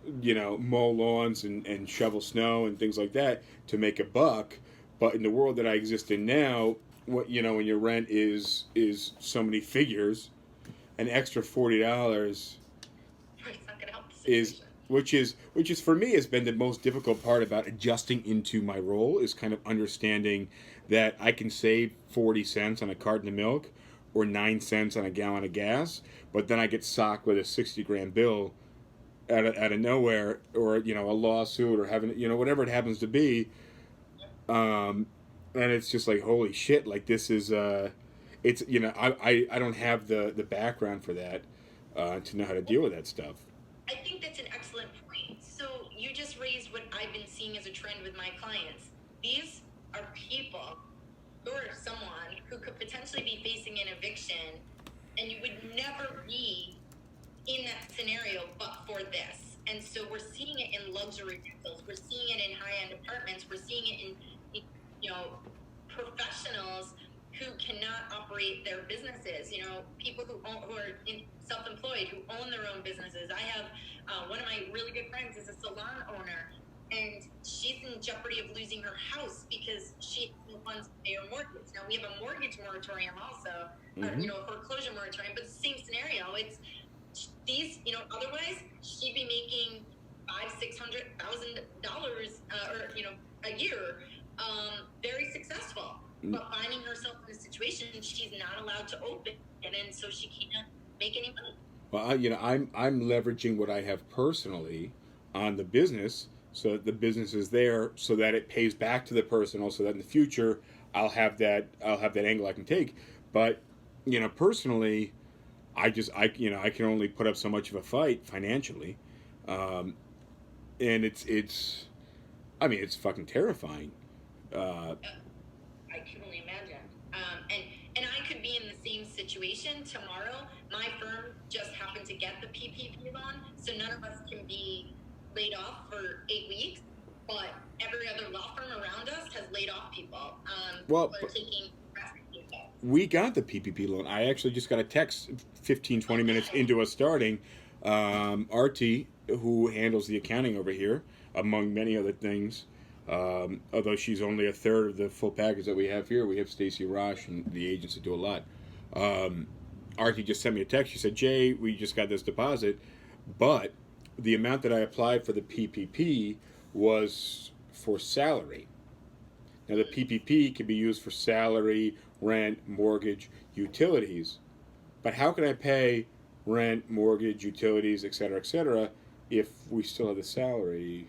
mow lawns and shovel snow and things like that to make a buck. But in the world that I exist in now, when your rent is so many figures, an extra $40 is which is for me has been the most difficult part about adjusting into my role, is kind of understanding that I can save 40 cents on a carton of milk or 9 cents on a gallon of gas, but then I get socked with a 60 grand bill out of nowhere, or a lawsuit, or having whatever it happens to be, and it's just like, holy shit, like this is it's I don't have the background for that to know how to deal with that stuff. I think that's an excellent point. So you just raised what I've been seeing as a trend with my clients. These are people, or someone who could potentially be facing an eviction, and you would never be in that scenario but for this. And so we're seeing it in luxury rentals, we're seeing it in high-end apartments, we're seeing it in professionals who cannot operate their businesses, people who are self-employed, who own their own businesses. I have one of my really good friends is a salon owner, and she's in jeopardy of losing her house because she has no funds to pay her mortgage. Now, we have a mortgage moratorium also, a foreclosure moratorium, but it's the same scenario. It's these, otherwise she'd be making $500,000-$600,000 or a year, very successful. But finding herself in a situation she's not allowed to open, and so she can't make any money. Well, I'm leveraging what I have personally on the business, so that the business is there, so that it pays back to the personal, so that in the future I'll have that angle I can take. But personally, I can only put up so much of a fight financially, and it's fucking terrifying. I can only imagine. And I could be in the same situation tomorrow. My firm just happened to get the PPP loan, so none of us can be laid off for 8 weeks. But every other law firm around us has laid off people. People are taking risk people. We got the PPP loan. I actually just got a text 15, 20 minutes into us starting. Artie, who handles the accounting over here, among many other things, Although she's only a third of the full package that we have here. We have Stacy Roshd and the agents that do a lot. Artie just sent me a text. She said, Jay, we just got this deposit, but the amount that I applied for the PPP was for salary. Now, the PPP can be used for salary, rent, mortgage, utilities. But how can I pay rent, mortgage, utilities, et cetera, if we still have the salary?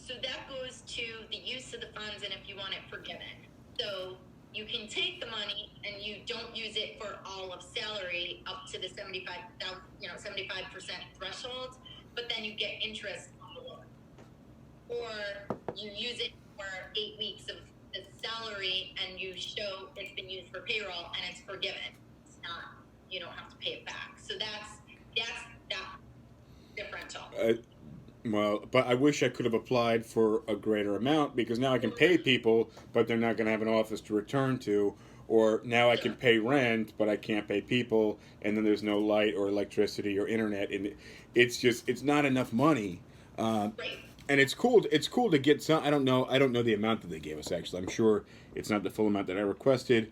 So that goes to the use of the funds and if you want it forgiven. So you can take the money and you don't use it for all of salary up to the 75% threshold, but then you get interest on the loan. Or you use it for 8 weeks of the salary and you show it's been used for payroll and it's forgiven. It's not, you don't have to pay it back. So that's that differential. Well, but I wish I could have applied for a greater amount because now I can pay people, but they're not going to have an office to return to. Or now I can pay rent, but I can't pay people, and then there's no light or electricity or internet, and it's not enough money. Right. And it's cool. It's cool to get some. I don't know the amount that they gave us. Actually, I'm sure it's not the full amount that I requested.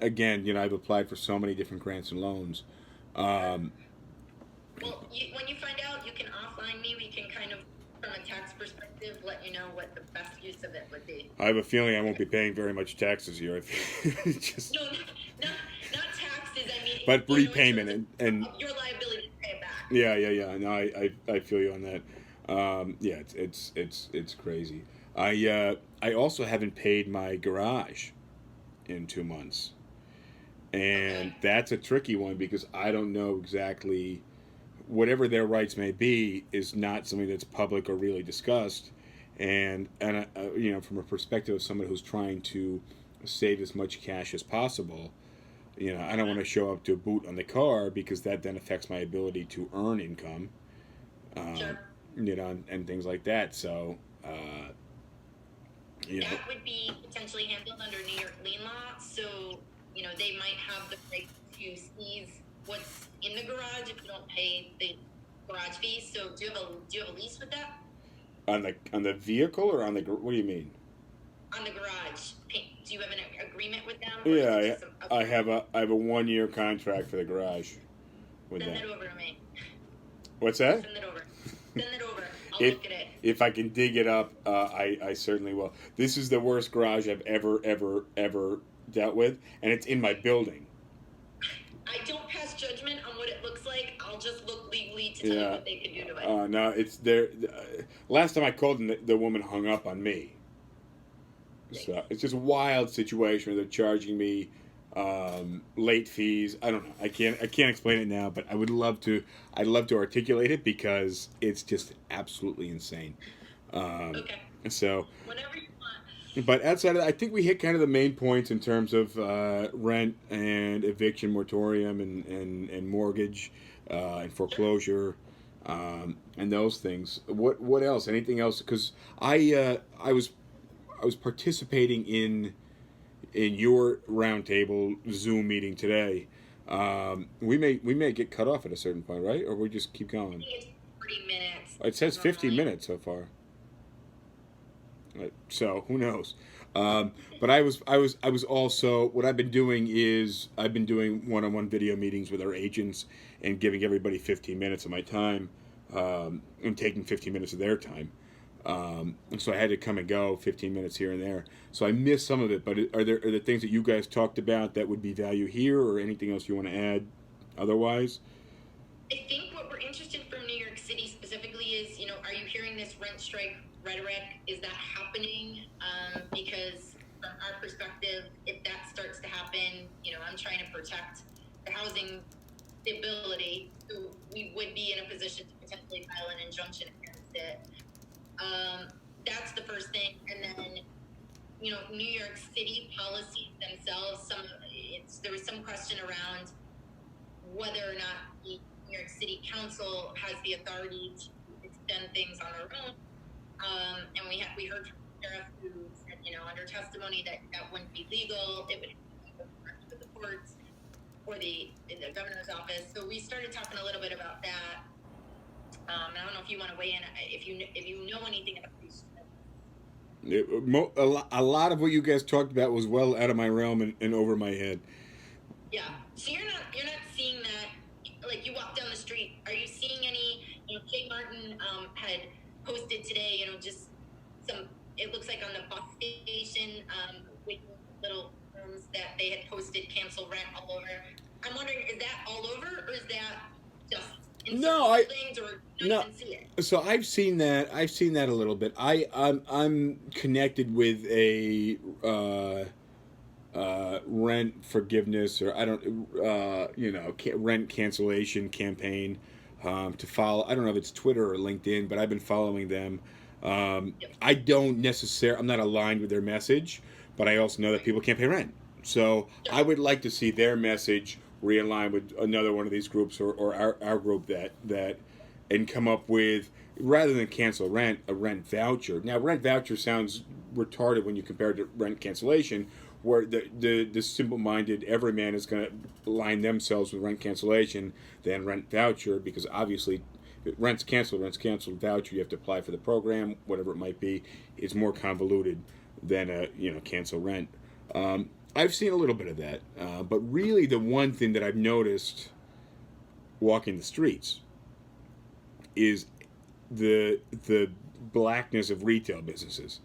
Again, I've applied for so many different grants and loans. Well, when you find out, you can offline me. We can kind of, from a tax perspective, let you know what the best use of it would be. I have a feeling I won't be paying very much taxes here. Just... No, not taxes. I mean, but repayment and your liability to pay it back. Yeah. No, I feel you on that. Yeah, it's crazy. I also haven't paid my garage in 2 months, and that's a tricky one because I don't know exactly. Whatever their rights may be is not something that's public or really discussed, and from a perspective of someone who's trying to save as much cash as possible, I don't want to show up to boot on the car because that then affects my ability to earn income, Sure. And things like that. So, that would be potentially handled under New York lien law. So, they might have the right to seize what's in the garage if you don't pay the garage fee. So do you have a lease with that? On the vehicle or on the what do you mean? On the garage. Do you have an agreement with them? Yeah, I have a 1-year contract for the garage. Send that over to me. What's that? Send it over. I'll look at it. If I can dig it up, I certainly will. This is the worst garage I've ever dealt with, and it's in my building. I don't pass judgment on what it looks like. I'll just look legally to tell you what they can do to it. No, it's there. Last time I called them, the woman hung up on me. So it's just a wild situation where they're charging me late fees. I don't know. I can't explain it now, but I would love to. I'd love to articulate it because it's just absolutely insane. Okay. So. Whatever you want. But outside of that, I think we hit kind of the main points in terms of rent and eviction moratorium and mortgage and foreclosure and those things. What else? Anything else? Because I was participating in your roundtable Zoom meeting today. We may get cut off at a certain point, right? Or we just keep going. I think it's 40 minutes. It says 15 minutes so far. So who knows? But I was also, what I've been doing is I've been doing one-on-one video meetings with our agents and giving everybody 15 minutes of my time and taking 15 minutes of their time. And so I had to come and go 15 minutes here and there. So I missed some of it. But are there things that you guys talked about that would be value here, or anything else you want to add otherwise? I think what we're interested from New York City specifically is, are you hearing this rent strike rhetoric? Is that happening? Because from our perspective, if that starts to happen, I'm trying to protect the housing stability, so we would be in a position to potentially file an injunction against it. That's the first thing. And then, New York City policies themselves, there was some question around whether or not the New York City Council has the authority to extend things on their own. And we heard from the sheriff who said, under testimony that wouldn't be legal. It would go to the courts or the governor's office. So we started talking a little bit about that. And I don't know if you want to weigh in, if you know anything about these. A lot of what you guys talked about was well out of my realm and over my head. Yeah. So you're not seeing that, like you walk down the street. Are you seeing any? Kate Martin had posted today. Just some. It looks like on the bus station, with little rooms that they had posted cancel rent all over. I'm wondering, is that all over, or is that just in No, certain buildings, or you no. don't even see it? So I've seen that. I've seen that a little bit. I'm connected with a rent forgiveness, or I don't rent cancellation campaign to follow. I don't know if it's Twitter or LinkedIn, but I've been following them. I don't necessarily. I'm not aligned with their message, but I also know that people can't pay rent. So I would like to see their message realign with another one of these groups, or our group that and come up with, rather than cancel rent, a rent voucher. Now, rent voucher sounds retarded when you compare it to rent cancellation, where the simple-minded everyman is going to line themselves with rent cancellation than rent voucher, because obviously rent's canceled, voucher, you have to apply for the program, whatever it might be. It's more convoluted than a cancel rent. I've seen a little bit of that, but really the one thing that I've noticed walking the streets is the blackness of retail businesses.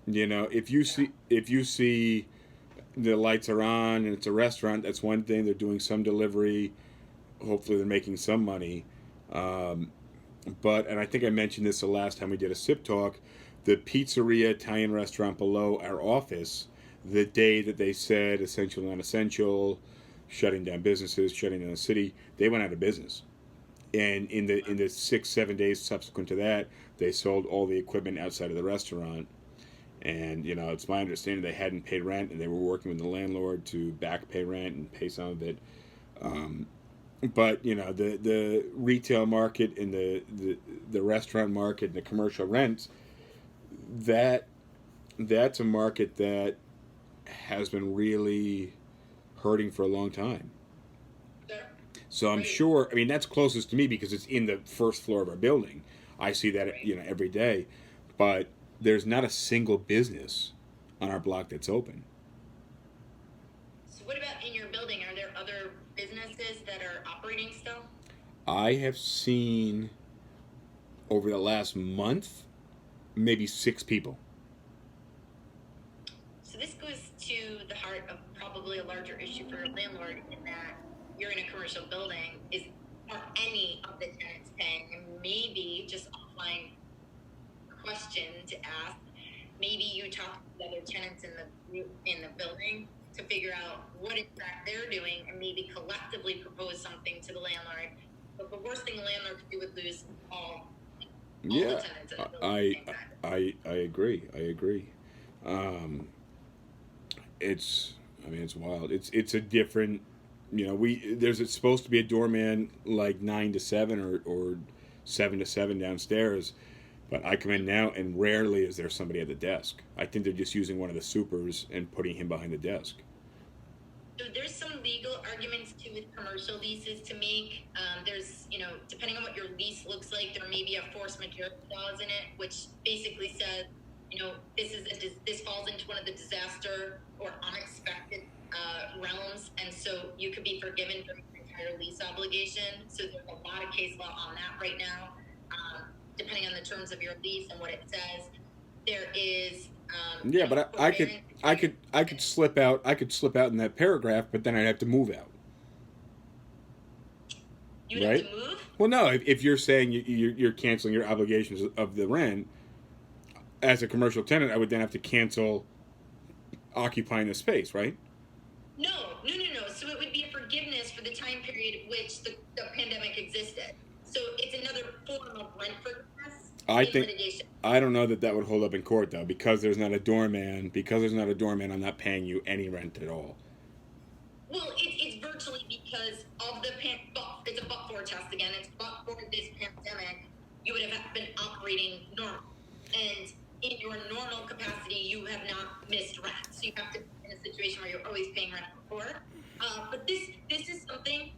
If you see the lights are on and it's a restaurant, that's one thing. They're doing some delivery. Hopefully, they're making some money. And I think I mentioned this the last time we did a SipTalk. The pizzeria Italian restaurant below our office, the day that they said essential, non-essential, shutting down businesses, shutting down the city, they went out of business. And in the 6-7 days subsequent to that, they sold all the equipment outside of the restaurant. And it's my understanding they hadn't paid rent, and they were working with the landlord to back pay rent and pay some of it. But the retail market and the restaurant market and the commercial rents, that's a market that has been really hurting for a long time. So I'm sure. I mean, that's closest to me because it's in the first floor of our building. I see that every day, but there's not a single business on our block that's open. So what about in your building? Are there other businesses that are operating still? I have seen over the last month maybe 6 people. So this goes to the heart of probably a larger issue for a landlord, in that you're in a commercial building. Are any of the tenants paying? And maybe just offline question to ask, maybe you talk to the other tenants in the building to figure out what in fact they're doing, and maybe collectively propose something to the landlord. But the worst thing the landlord could do would lose all the tenants in the building. I agree. It's wild. It's a different. It's supposed to be a doorman like 9 to 7 or 7 to 7 downstairs, but I come in now and rarely is there somebody at the desk. I think they're just using one of the supers and putting him behind the desk. So there's some legal arguments too with commercial leases to make. There's, depending on what your lease looks like, there may be a force majeure clause in it, which basically says, this falls into one of the disaster or unexpected realms, and so you could be forgiven from your entire lease obligation. So there's a lot of case law on that right now. Depending on the terms of your lease and what it says, there is. But I could slip out. I could slip out in that paragraph, but then I'd have to move out. You'd have to move? Well, no. If you're saying you're canceling your obligations of the rent as a commercial tenant, I would then have to cancel occupying the space, right? No. So it would be a forgiveness for the time period in which the pandemic existed. So it's another form of rent forgiveness. I don't know that would hold up in court, though, because there's not a doorman. I'm not paying you any rent at all. Well, it's virtually because of it's a but-for test again. It's but for this pandemic, you would have been operating normal, and in your normal capacity, you have not missed rent. So you have to be in a situation where you're always paying rent before. But this is something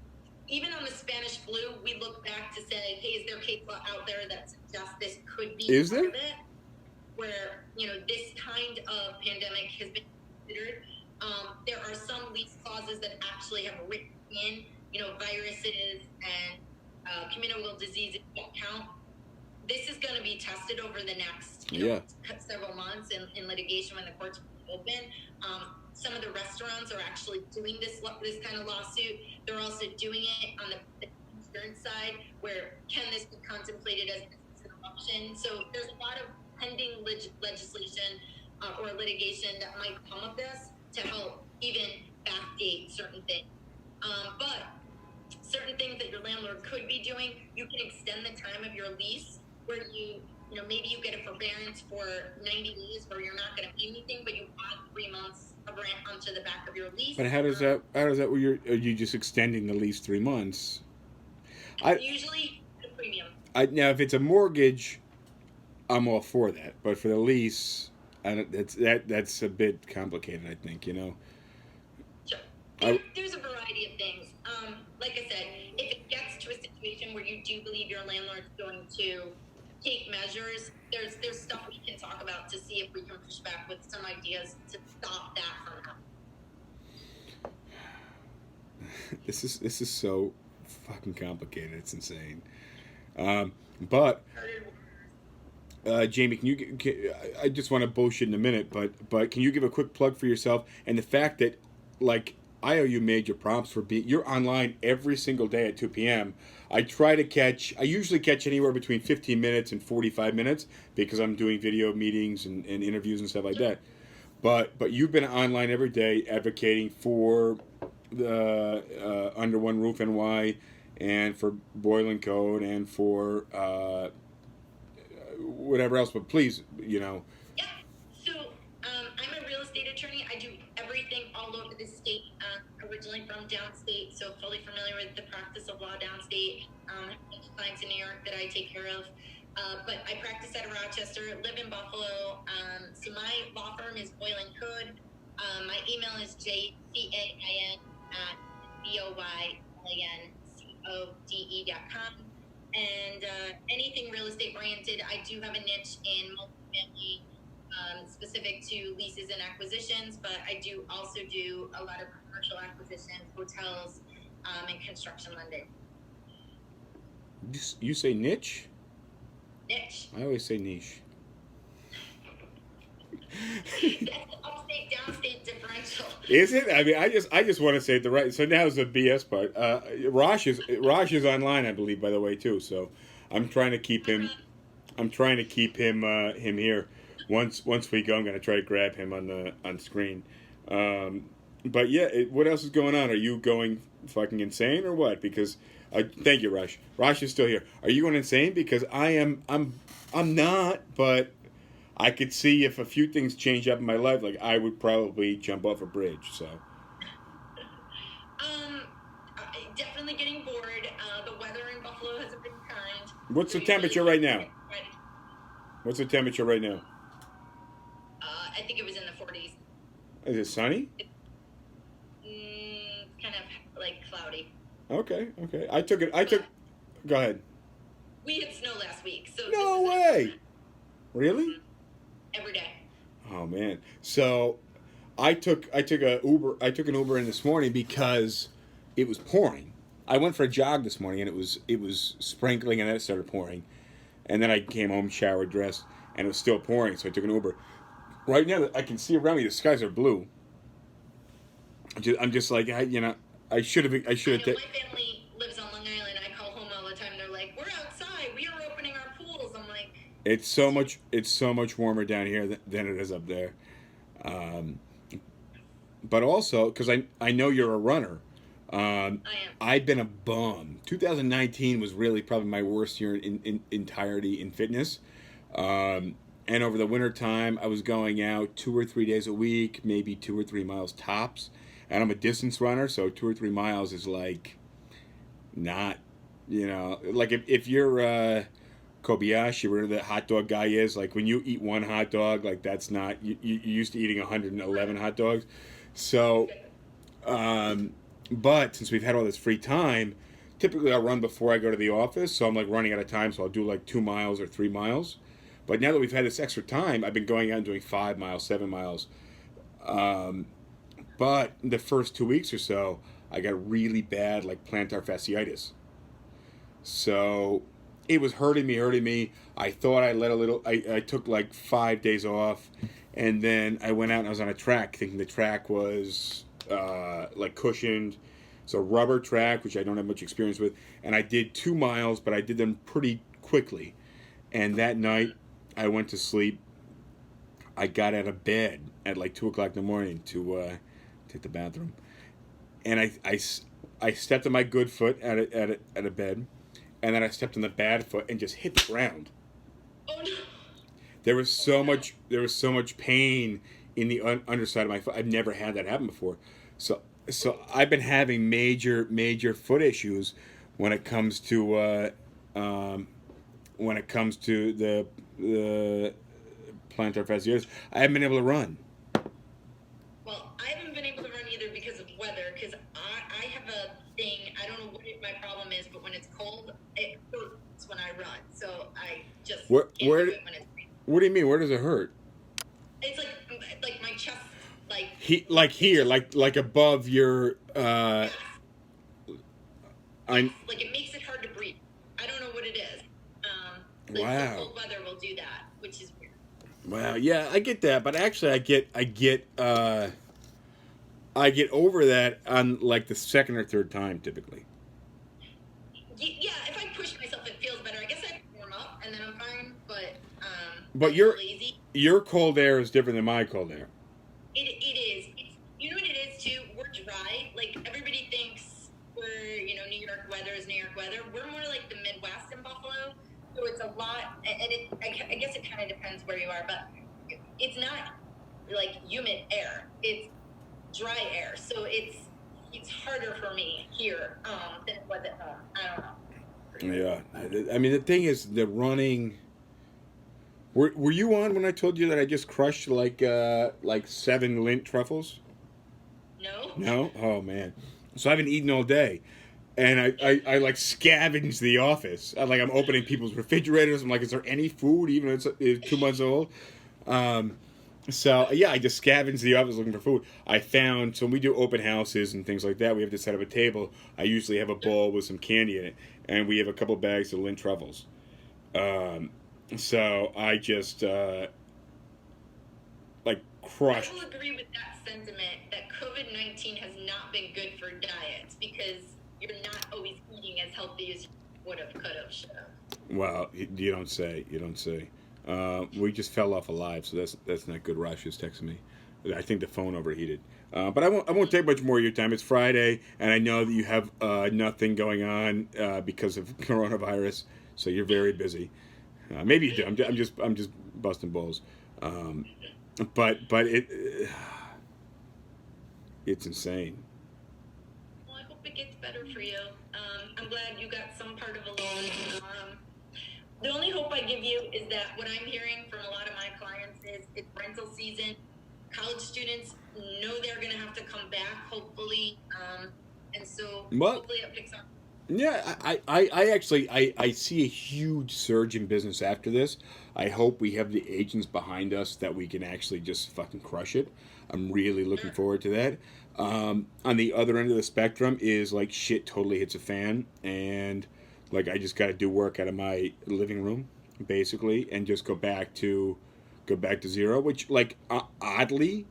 even on the Spanish flu, we look back to say, hey, is there case law out there that suggests this could be Is part there? of it? Where, this kind of pandemic has been considered. There are some lease clauses that actually have written in, viruses and communicable diseases don't count. This is going to be tested over the next several months in litigation when the courts open. Some of the restaurants are actually doing this kind of lawsuit. They're also doing it on the insurance side, where can this be contemplated as an interruption? So there's a lot of pending legislation or litigation that might come of this to help even backdate certain things. But certain things that your landlord could be doing, you can extend the time of your lease where maybe you get a forbearance for 90 days where you're not going to pay anything, but you add 3 months of rent onto the back of your lease. But how does that are you just extending the lease 3 months? Usually the premium. Now if it's a mortgage, I'm all for that. But for the lease, that's a bit complicated, I think, Sure. There's a variety of things. Like I said, if it gets to a situation where you do believe your landlord's going to take measures, there's stuff we can talk about to see if we can push back with some ideas to stop that from happening. This is so fucking complicated. It's insane. But Jaime, I just want to bullshit in a minute, but can you give a quick plug for yourself and the fact that, like, I owe you major props for you're online every single day at 2 p.m. I usually catch anywhere between 15 minutes and 45 minutes because I'm doing video meetings and interviews and stuff like that. But you've been online every day advocating for the Under One Roof NY and for Boiling Code and for whatever else. But please, Yeah. So I'm a real estate attorney. I do everything all over the state. Originally from downstate, so fully familiar with the practice of law downstate. Clients in New York that I take care of. But I practice out of Rochester, live in Buffalo. So my law firm is Boiling Code. My email is jcain@boylanCode.com. And anything real estate oriented. I do have a niche in multifamily, specific to leases and acquisitions, but I do also do a lot of commercial acquisitions, hotels, and construction lending. You say niche? Niche. I always say niche. That's the upstate downstate differential. Is it? I mean, I just want to say it the right. So now's the BS part. Roshd is online, I believe, by the way, too. So I'm trying to keep him. I'm trying to keep him here. Once we go, I'm going to try to grab him on screen. But yeah, what else is going on? Are you going fucking insane or what? Because thank you, Roshd. Roshd is still here. Are you going insane? Because I'm not, but I could see if a few things change up in my life, like I would probably jump off a bridge. So. Definitely getting bored. The weather in Buffalo hasn't been kind. What's the temperature right now? What's the temperature right now? I think it was in the 40s. Is it sunny? It's kind of like cloudy. Okay. I took. Go ahead. We had snow last week, so. No way. Really? Every day. Oh man. So, I took an Uber in this morning because it was pouring. I went for a jog this morning and it was sprinkling and then it started pouring, and then I came home, showered, dressed, and it was still pouring. So I took an Uber. Right now, I can see around me the skies are blue. I'm just like, I should have. My family lives on Long Island. I call home all the time. They're like, "We're outside. We are opening our pools." I'm like, It's so much warmer down here than it is up there. But also, because I know you're a runner. I am. I've been a bum. 2019 was really probably my worst year in entirety in fitness. And over the winter time, I was going out 2 or 3 days a week, maybe 2 or 3 miles tops. And I'm a distance runner, so 2 or 3 miles is like not, like if you're Kobayashi, where the hot dog guy is, like when you eat one hot dog, like that's not, you're used to eating 111 hot dogs. So, but since we've had all this free time, typically I'll run before I go to the office, so I'm like running out of time, so I'll do like 2 miles or 3 miles. But now that we've had this extra time, I've been going out and doing 5 miles, 7 miles. Um, but the first 2 weeks or so, I got really bad like plantar fasciitis. So it was hurting me. I thought I let a little. I took like 5 days off, and then I went out and I was on a track, thinking the track was like cushioned. It's a rubber track, which I don't have much experience with, and I did 2 miles, but I did them pretty quickly. And that night, I went to sleep. I got out of bed at like 2 o'clock in the morning to hit the bathroom, and I stepped on my good foot at a bed, and then I stepped on the bad foot and just hit the ground. Oh no. There was so much pain in the underside of my foot. I've never had that happen before. So I've been having major foot issues when it comes to the plantar fasciitis. I haven't been able to run. Well, I haven't been able to run either because of weather. Because I have a thing. I don't know what my problem is, but when it's cold, it hurts when I run. So I just Where can't do it when it's raining. What do you mean? Where does it hurt? It's like my chest, Like here, like above your. Yes. I'm. Like it makes it hard to breathe. I don't know what it is. The cold weather will do that, which is weird. Wow, yeah, I get that, but actually, I get over that on like the second or third time typically. Yeah, if I push myself, it feels better. I guess I warm up and then I'm fine. But I'm lazy. your cold air is different than my cold air. It is. You know what it is too? We're dry. Like everybody thinks we're New York weather is New York weather. We're more like the Midwest in Buffalo, so it's a lot. And I guess it kind of depends where you are, but it's not like humid air. It's dry air, so it's harder for me here than it was at home. I don't know. Yeah, I mean the thing is the running. Were you on when I told you that I just crushed like 7 Lindt truffles? No. No? Oh man. So I haven't eaten all day. And I like scavenged the office. I'm opening people's refrigerators. I'm like, is there any food even if it's 2 months old? So yeah, I just scavenged the office looking for food. I found, so when we do open houses and things like that, we have to set up a table. I usually have a bowl with some candy in it. And we have a couple bags of Lindt truffles. So I just crushed. I will agree with that sentiment that COVID-19 has not been good for diets because you're not always eating as healthy as you would have, could have, should have. Well, you don't say. You don't say. We just fell off alive, so that's not good. Roshd is texting me. I think the phone overheated. But I won't take much more of your time. It's Friday, and I know that you have nothing going on because of coronavirus, so you're very busy. Maybe you do. I'm just busting balls. But it's insane. Well, I hope it gets better for you. I'm glad you got some part of a loan. The only hope I give you is that what I'm hearing from a lot of my clients is it's rental season. College students know they're going to have to come back, hopefully. And so hopefully it picks up. Yeah, I actually see a huge surge in business after this. I hope we have the agents behind us that we can actually just fucking crush it. I'm really looking forward to that. On the other end of the spectrum is like shit totally hits a fan, and like I just got to do work out of my living room basically, and just go back to zero. Which like oddly,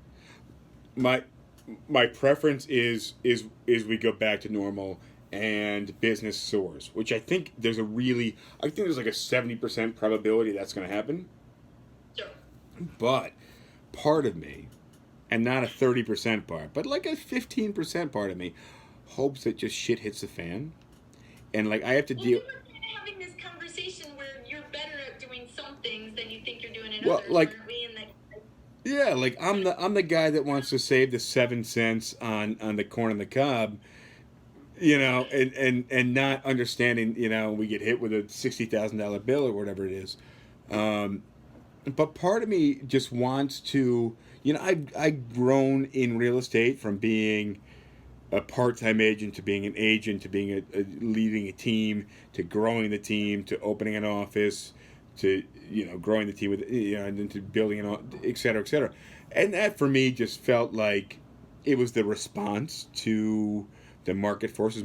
my preference is we go back to normal and business soars, which I think there's like a 70% probability that's going to happen. Sure. But part of me, and not a 30% part, but like a 15% part of me, hopes that just shit hits the fan, and like I have to deal. We were kind of having this conversation where you're better at doing some things than you think you're doing in others, aren't we? Yeah, like I'm the guy that wants to save the 7 cents on the corn on the cob. And not understanding, we get hit with a $60,000 bill or whatever it is. But part of me just wants to, I've grown in real estate from being a part-time agent to being an agent to being leading a team to growing the team to opening an office to growing the team with and then to building et cetera, et cetera. And that for me just felt like it was the response to the market forces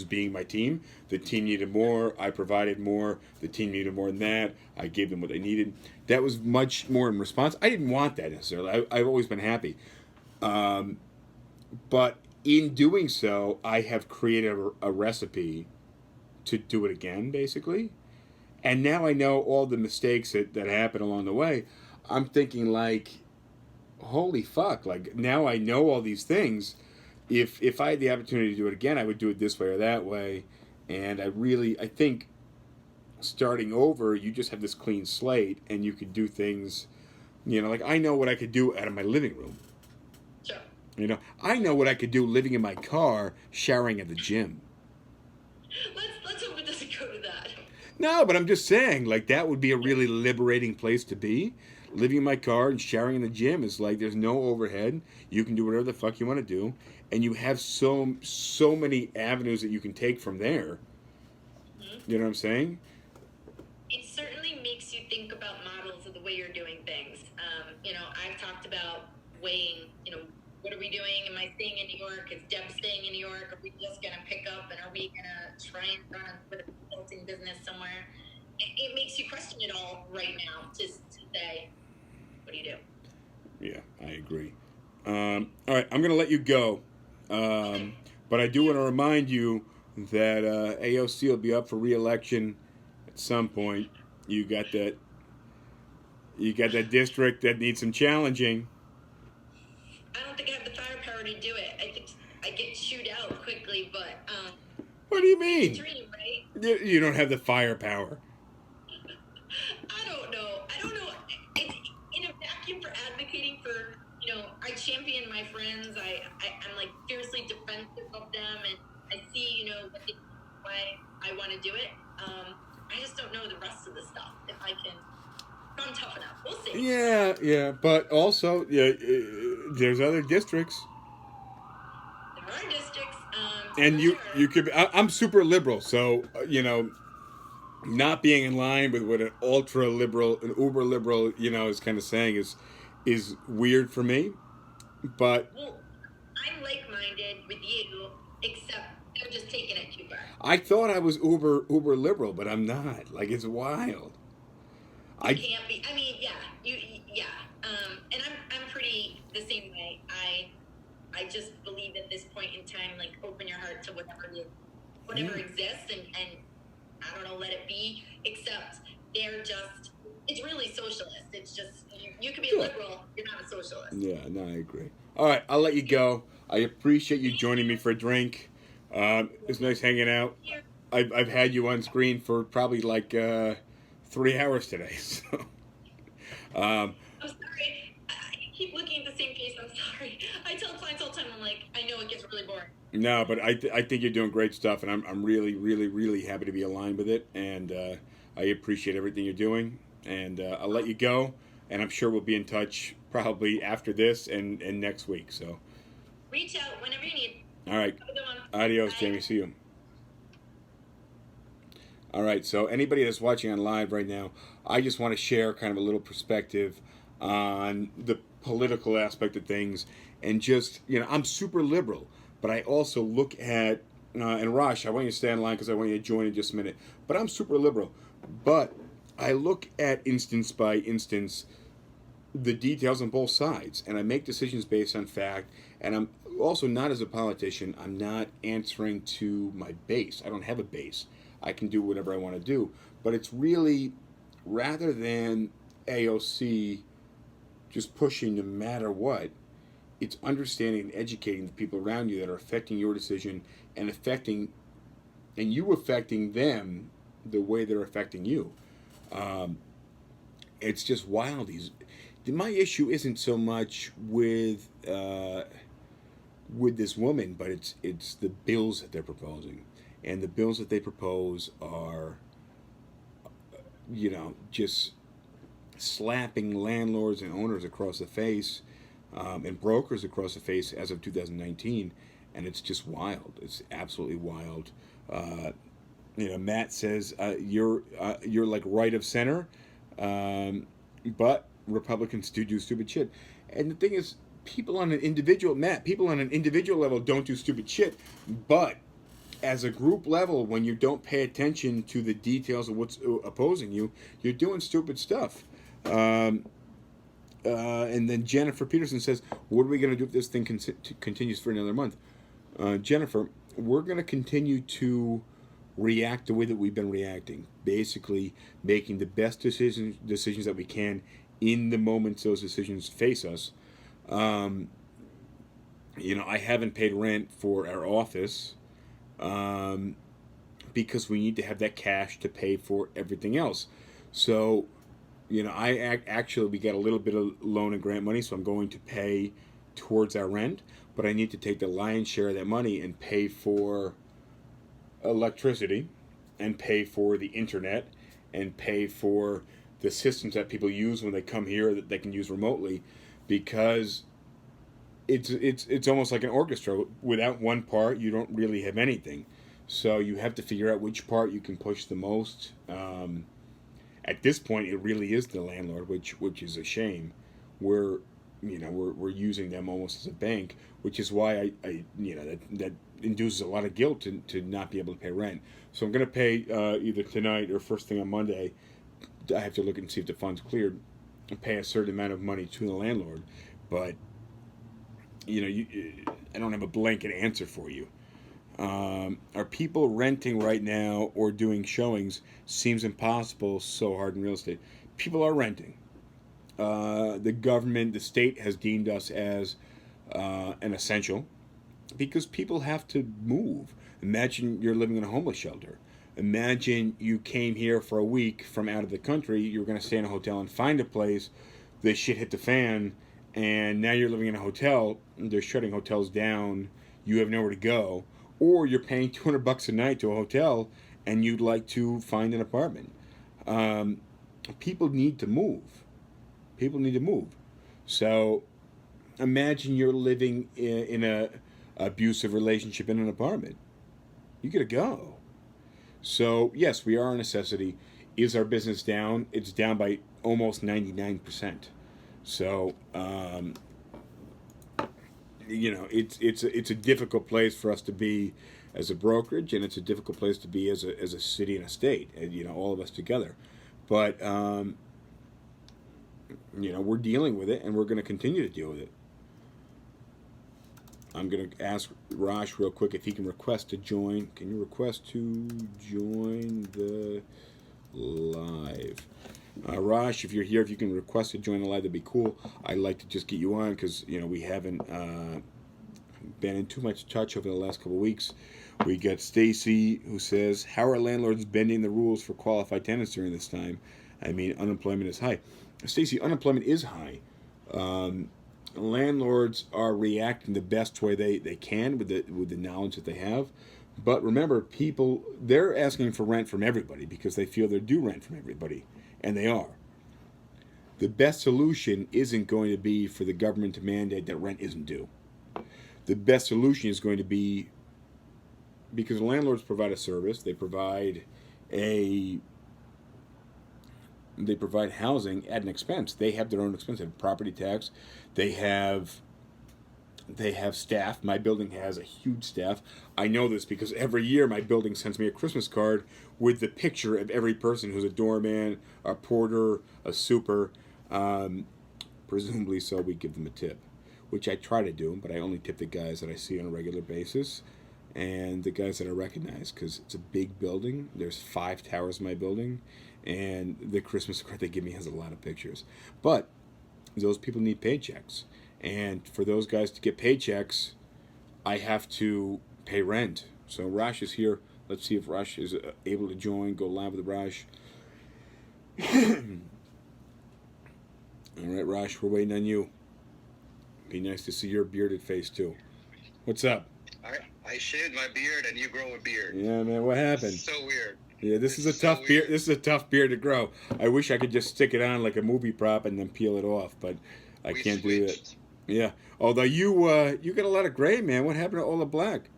being my team. The team needed more, I provided more. The team needed more than that, I gave them what they needed. That was much more in response. I didn't want that necessarily. I've always been happy, but in doing so I have created a recipe to do it again, basically. And now I know all the mistakes that happen along the way. I'm thinking like, holy fuck! Like now I know all these things. If I had the opportunity to do it again, I would do it this way or that way. And I think starting over, you just have this clean slate, and you could do things. Like I know what I could do out of my living room. Sure. I know what I could do living in my car, showering at the gym. Let's hope it doesn't go to that. No, but I'm just saying, like, that would be a really liberating place to be. Living in my car and showering in the gym is like there's no overhead. You can do whatever the fuck you want to do, and you have so many avenues that you can take from there. Mm-hmm. You know what I'm saying? It certainly makes you think about models of the way you're doing things. I've talked about weighing. What are we doing? Am I staying in New York? Is Deb staying in New York? Are we just gonna pick up, and are we gonna try and run with a consulting business somewhere? It makes you question it all right now. Just to say, what do you do? Yeah, I agree. All right, I'm going to let you go. But I do want to remind you that AOC will be up for re-election at some point. You got that district that needs some challenging. I don't think I have the firepower to do it. I think I get chewed out quickly, but what do you mean? It's a dream, right? You don't have the firepower. I don't know. It's in a vacuum for advocating for, I champion my friends. I'm like fiercely defensive of them, and I see, why I want to do it. I just don't know the rest of the stuff. If I'm tough enough. We'll see. Yeah, but also, there's other districts. There are districts. And you could be, I'm super liberal, so not being in line with what an ultra liberal, an uber liberal, is kind of saying is weird for me. But I'm like-minded with you, except they're just taking it too far. I thought I was uber liberal, but I'm not. Like, it's wild. You can't be. I mean, yeah, and I'm pretty the same way. I just believe at this point in time, like, open your heart to whatever exists, and I don't know, let it be. Except it's really socialist. It's just you can be a liberal, you're not a socialist. Yeah, no, I agree. All right, I'll let you go. I appreciate you joining me for a drink. It's nice hanging out. I've had you on screen for probably like 3 hours today. So, I'm sorry. I keep looking at the same face. I'm sorry. I tell clients all the time, I'm like, I know it gets really boring. No, but I think you're doing great stuff, and I'm really, really, really happy to be aligned with it, and I appreciate everything you're doing, and I'll let you go, and I'm sure we'll be in touch probably after this and next week. So reach out whenever you need. All right. Adios, Bye. Jamie. See you. All right, so anybody that's watching on live right now, I just want to share kind of a little perspective on the political aspect of things, and just, I'm super liberal, but I also look at, and Roshd, I want you to stay on line because I want you to join in just a minute, but I'm super liberal, but I look at instance by instance the details on both sides, and I make decisions based on fact, and I'm also not, as a politician, I'm not answering to my base. I don't have a base. I can do whatever I want to do. But it's really, rather than AOC just pushing no matter what, it's understanding and educating the people around you that are affecting your decision and you affecting them the way they're affecting you. It's just wild. My issue isn't so much with this woman, but it's the bills that they're proposing. And the bills that they propose are, just slapping landlords and owners across the face, and brokers across the face as of 2019. and it's just wild. It's absolutely wild. Matt says you're like right of center, but Republicans do stupid shit. And the thing is, people on an individual level don't do stupid shit, but as a group level, when you don't pay attention to the details of what's opposing you, you're doing stupid stuff. And then Jennifer Peterson says, what are we going to do if this thing continues for another month? Jennifer, we're going to continue to react the way that we've been reacting. Basically, making the best decisions that we can in the moments those decisions face us. I haven't paid rent for our office because we need to have that cash to pay for everything else. So, we got a little bit of loan and grant money, so I'm going to pay towards our rent, but I need to take the lion's share of that money and pay for electricity and pay for the internet and pay for the systems that people use when they come here that they can use remotely, because it's almost like an orchestra. Without one part, you don't really have anything. So you have to figure out which part you can push the most. At this point, it really is the landlord, which is a shame. We're using them almost as a bank, which is why that induces a lot of guilt to not be able to pay rent. So I'm going to pay either tonight or first thing on Monday. I have to look and see if the fund's cleared and pay a certain amount of money to the landlord. But I don't have a blanket answer for you. Are people renting right now or doing showings? Seems impossible, so hard in real estate. People are renting. The government, the state has deemed us as an essential because people have to move. Imagine you're living in a homeless shelter. Imagine you came here for a week from out of the country. You were going to stay in a hotel and find a place. The shit hit the fan, and now you're living in a hotel. They're shutting hotels down. You have nowhere to go. Or you're paying $200 a night to a hotel, and you'd like to find an apartment. People need to move. People need to move. So imagine you're living in a abusive relationship in an apartment. You gotta go. So yes, we are a necessity. Is our business down? It's down by almost 99%. So it's a difficult place for us to be as a brokerage, and it's a difficult place to be as a city and a state, and all of us together. But we're dealing with it, and we're going to continue to deal with it. I'm going to ask Roshd real quick if he can request to join. Can you request to join the live? Roshd, if you're here, if you can request to join the live, that'd be cool. I'd like to just get you on because we haven't been in too much touch over the last couple of weeks. We got Stacy who says, how are landlords bending the rules for qualified tenants during this time? I mean, unemployment is high. Stacy, unemployment is high. Landlords are reacting the best way they can with the knowledge that they have. But remember, they're asking for rent from everybody because they feel they're due rent from everybody. And they are. The best solution isn't going to be for the government to mandate that rent isn't due. The best solution is going to be, because landlords provide a service, they provide housing at an expense. They have their own expense. They have property tax. They have staff. My building has a huge staff. I know this because every year my building sends me a Christmas card with the picture of every person who's a doorman, a porter, a super. Presumably so we give them a tip, which I try to do, but I only tip the guys that I see on a regular basis and the guys that I recognize, because it's a big building. There's 5 towers in my building, and the Christmas card they give me has a lot of pictures. But those people need paychecks. And for those guys to get paychecks, I have to pay rent. So Roshd is here. Let's see if Roshd is able to join. Go live with Roshd. All right, Roshd, we're waiting on you. Be nice to see your bearded face, too. What's up? I shaved my beard, and you grow a beard. Yeah, man, what happened? It's so weird. Yeah, this is a tough beard. This is a tough beard to grow. I wish I could just stick it on like a movie prop and then peel it off, but I can't do that. Yeah. Although you got a lot of gray, man. What happened to all the black?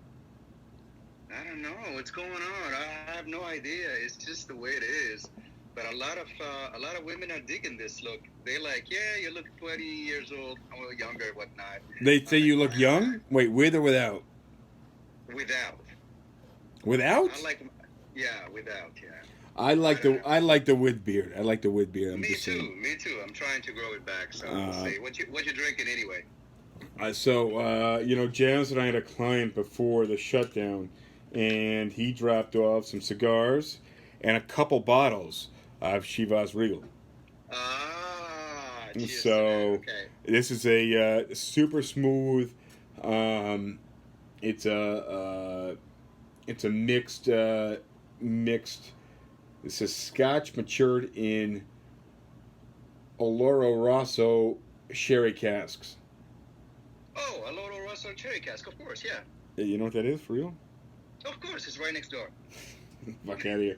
I don't know what's going on. I have no idea. It's just the way it is. But a lot of women are digging this look. They're like, yeah, you look 20 years old, or younger, whatnot. They say I'm like, you look young. Wait, with or without? without. Without? I like, yeah, without, yeah. I like the with beard. I like the with beard. I'm Me just too. saying. Me too. I'm trying to grow it back. So we'll see. What you drinking anyway? Janice and I had a client before the shutdown, and he dropped off some cigars and a couple bottles of Chivas Regal. Ah, cheers to So that. Okay. this is a super smooth. Um, it's a mixed. This is Scotch matured in Oloro Rosso sherry casks. Oh, a Loro Rosso cherry cask, of course, yeah. You know what that is for real? Of course, it's right next door. Fuck out of here.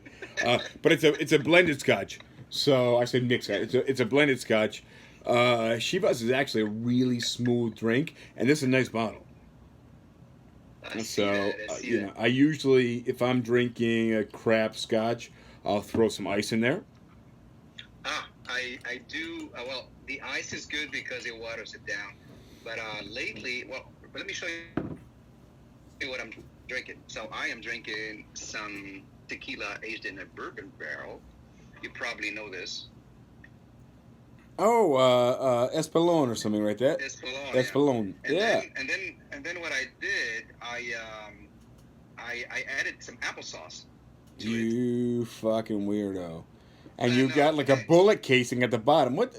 But it's a blended Scotch. So I said mixed. It's a blended Scotch. Chivas is actually a really smooth drink, and this is a nice bottle. I see So that. I see that. I usually, if I'm drinking a crap Scotch, I'll throw some ice in there. I do. Well, the ice is good because it waters it down. But lately, well, let me show you what I'm drinking. So I am drinking some tequila aged in a bourbon barrel. You probably know this. Oh, Espolón or something like that. Espolón. Espolón. Yeah. And then what I did, I added some applesauce to it. You fucking weirdo. And I you know. got like a bullet casing at the bottom. What?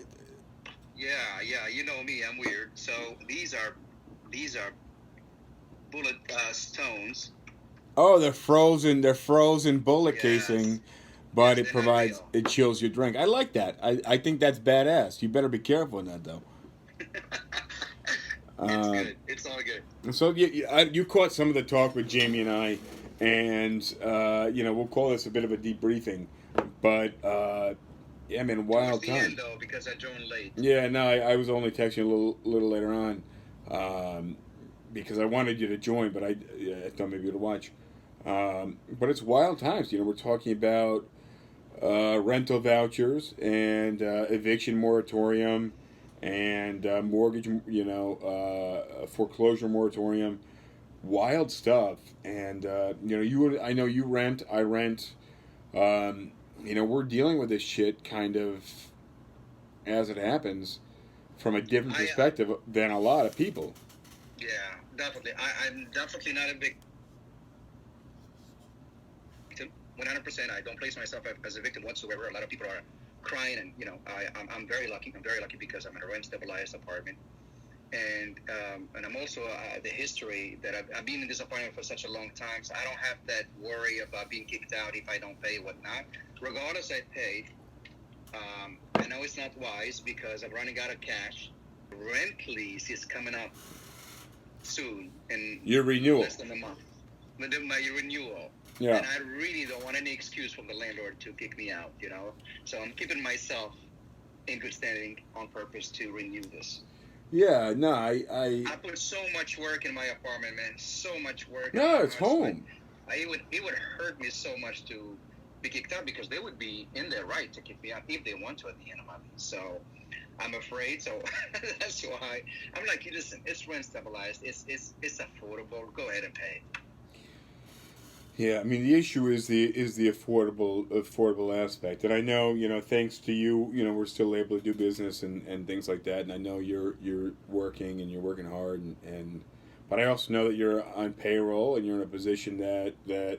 Yeah, you know me, I'm weird. So these are bullet stones. Oh, they're frozen. They're frozen bullet Yes. casing, but Yes, it they're not provides real. it chills your drink. I like that. I think that's badass. You better be careful in that though. It's good. It's all good. So you caught some of the talk with Jamie and I, and we'll call this a bit of a debriefing, but yeah, man, wild Towards the end time. though, because I joined late. Yeah, no, I was only texting you a little later on, because I wanted you to join, but I thought maybe you'd watch. But it's wild times. We're talking about rental vouchers and eviction moratorium and mortgage, foreclosure moratorium. Wild stuff. And I know you rent, I rent. We're dealing with this shit kind of as it happens from a different perspective than a lot of people. Yeah, definitely. I'm definitely not a victim. 100%. I don't place myself as a victim whatsoever. A lot of people are crying, and I'm very lucky. I'm very lucky because I'm in a rent stabilized apartment, and I'm also the history that I've been in this apartment for such a long time, so I don't have that worry about being kicked out if I don't pay whatnot. Regardless, I pay. I know it's not wise because I'm running out of cash. Rent lease is coming up soon, and Your renewal. less than a month. My renewal. Yeah. And I really don't want any excuse from the landlord to kick me out, So I'm keeping myself in good standing on purpose to renew this. Yeah, no, I put so much work in my apartment, man. So much work. No, it's home. It would hurt me so much to be kicked out because they would be in their right to kick me out if they want to at the end of my lease. So I'm afraid. So that's why I'm like, listen, it's rent stabilized. It's affordable. Go ahead and pay. Yeah, I mean the issue is the affordable aspect, and I know thanks to you we're still able to do business and things like that, and I know you're working and you're working hard but I also know that you're on payroll and you're in a position that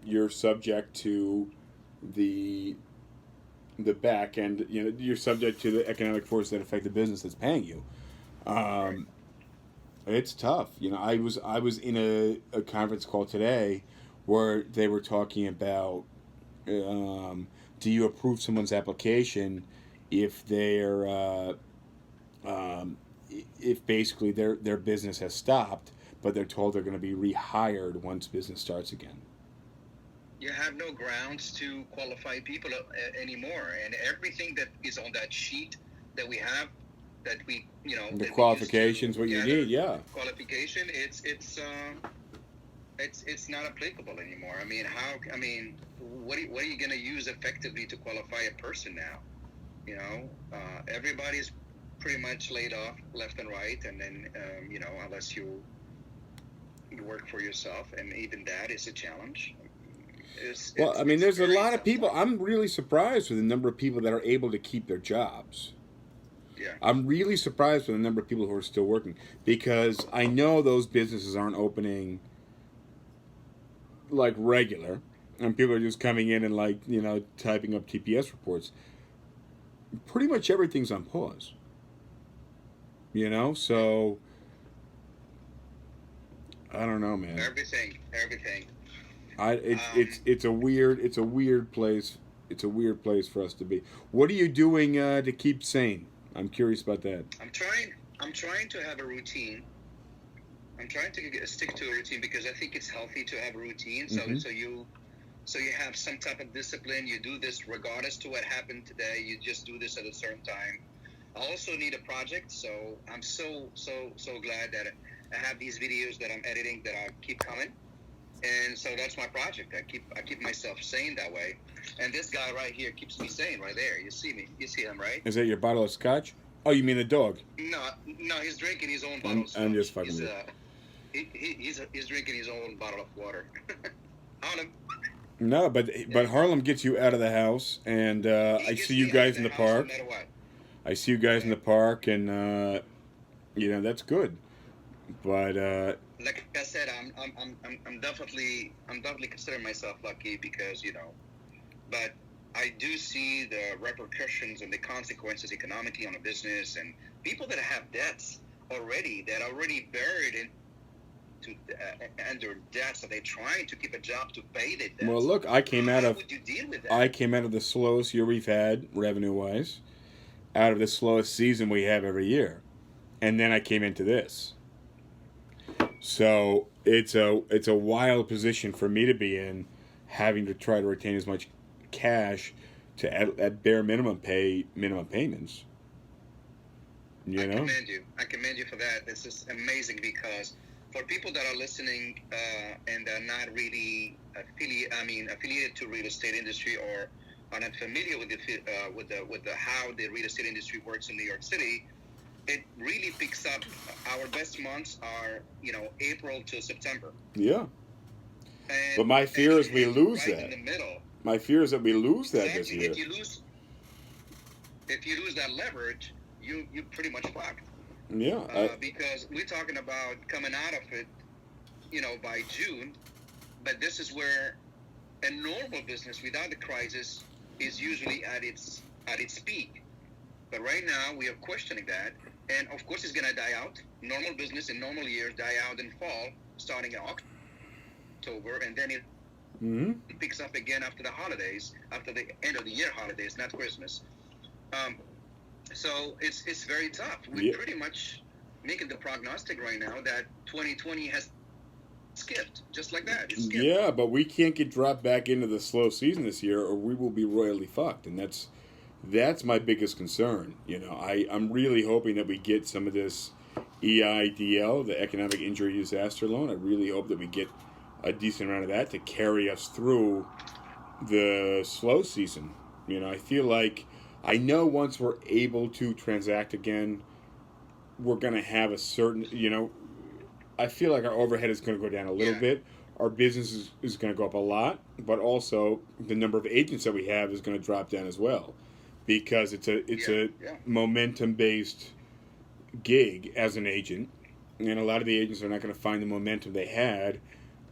you're subject to the back end, you're subject to the economic forces that affect the business that's paying you. Right. It's tough. I was in a conference call today where they were talking about do you approve someone's application if they're if basically their business has stopped, but they're told they're going to be rehired once business starts again. You have no grounds to qualify people anymore, and everything that is on that sheet that we have that we, you know, The that qualifications, we what used you to need, yeah. qualification, it's not applicable anymore. I mean, what are you going to use effectively to qualify a person now? You know, everybody's pretty much laid off left and right, and then you know, unless you work for yourself, and even that is a challenge. Well, I mean, it's there's a very lot of tough people. time. I'm really surprised with the number of people that are able to keep their jobs. Yeah. I'm really surprised with the number of people who are still working because I know those businesses aren't opening like regular, and people are just coming in and like, you know, typing up TPS reports. Pretty much everything's on pause. You know, so I don't know, man. Everything. It's a weird place. It's a weird place for us to be. What are you doing to keep sane? I'm curious about that. I'm trying to have a routine. I'm trying to stick to a routine because I think it's healthy to have a routine. So you have some type of discipline. You do this regardless to what happened today. You just do this at a certain time. I also need a project, so I'm so glad that I have these videos that I'm editing that I keep coming. And so that's my project. I keep myself sane that way. And this guy right here keeps me sane right there. You see him, right? Is that your bottle of scotch? Oh, you mean the dog? No, he's drinking his own bottle of scotch. I'm just fucking with you. He's drinking his own bottle of water. Harlem. No, but Harlem gets you out of the house, and I see you guys in the park. No matter what. I see you guys in the park, and you know, that's good. But like I said, I'm definitely considering myself lucky because, you know, but I do see the repercussions and the consequences economically on a business, and people that have debts already buried under debts, that they're trying to keep a job to pay their debts. well, look, I came out How of would you deal with that? I came out of the slowest year we've had revenue wise, out of the slowest season we have every year, and then I came into this. So it's a wild position for me to be in, having to try to retain as much cash to at bare minimum pay minimum payments. You know? I commend you for that. This is amazing because for people that are listening and are not really affiliated to real estate industry or are not familiar with the how the real estate industry works in New York City, it really picks up. Our best months are, you know, April to September. Yeah. And, but my fear is we lose right that. In the middle. My fear is that we lose that this year. If you lose that leverage, you pretty much fucked. Yeah. Because we're talking about coming out of it, you know, by June, but this is where a normal business without the crisis is usually at its peak. But right now we are questioning that, and of course it's gonna die out. Normal business in normal years die out in fall, starting in October, and then it picks up again after the holidays, after the end of the year holidays, not Christmas. So it's very tough. We're pretty much making the prognostic right now that 2020 has skipped, just like that. It's skipped. Yeah, but we can't get dropped back into the slow season this year, or we will be royally fucked, and that's my biggest concern. You know, I'm really hoping that we get some of this EIDL, the Economic Injury Disaster Loan. I really hope that we get a decent amount of that to carry us through the slow season. You know, I feel like, I know once we're able to transact again, we're going to have a certain, you know, I feel like our overhead is going to go down a little bit. Our business is going to go up a lot, but also the number of agents that we have is going to drop down as well, because it's a momentum-based gig as an agent, and a lot of the agents are not going to find the momentum they had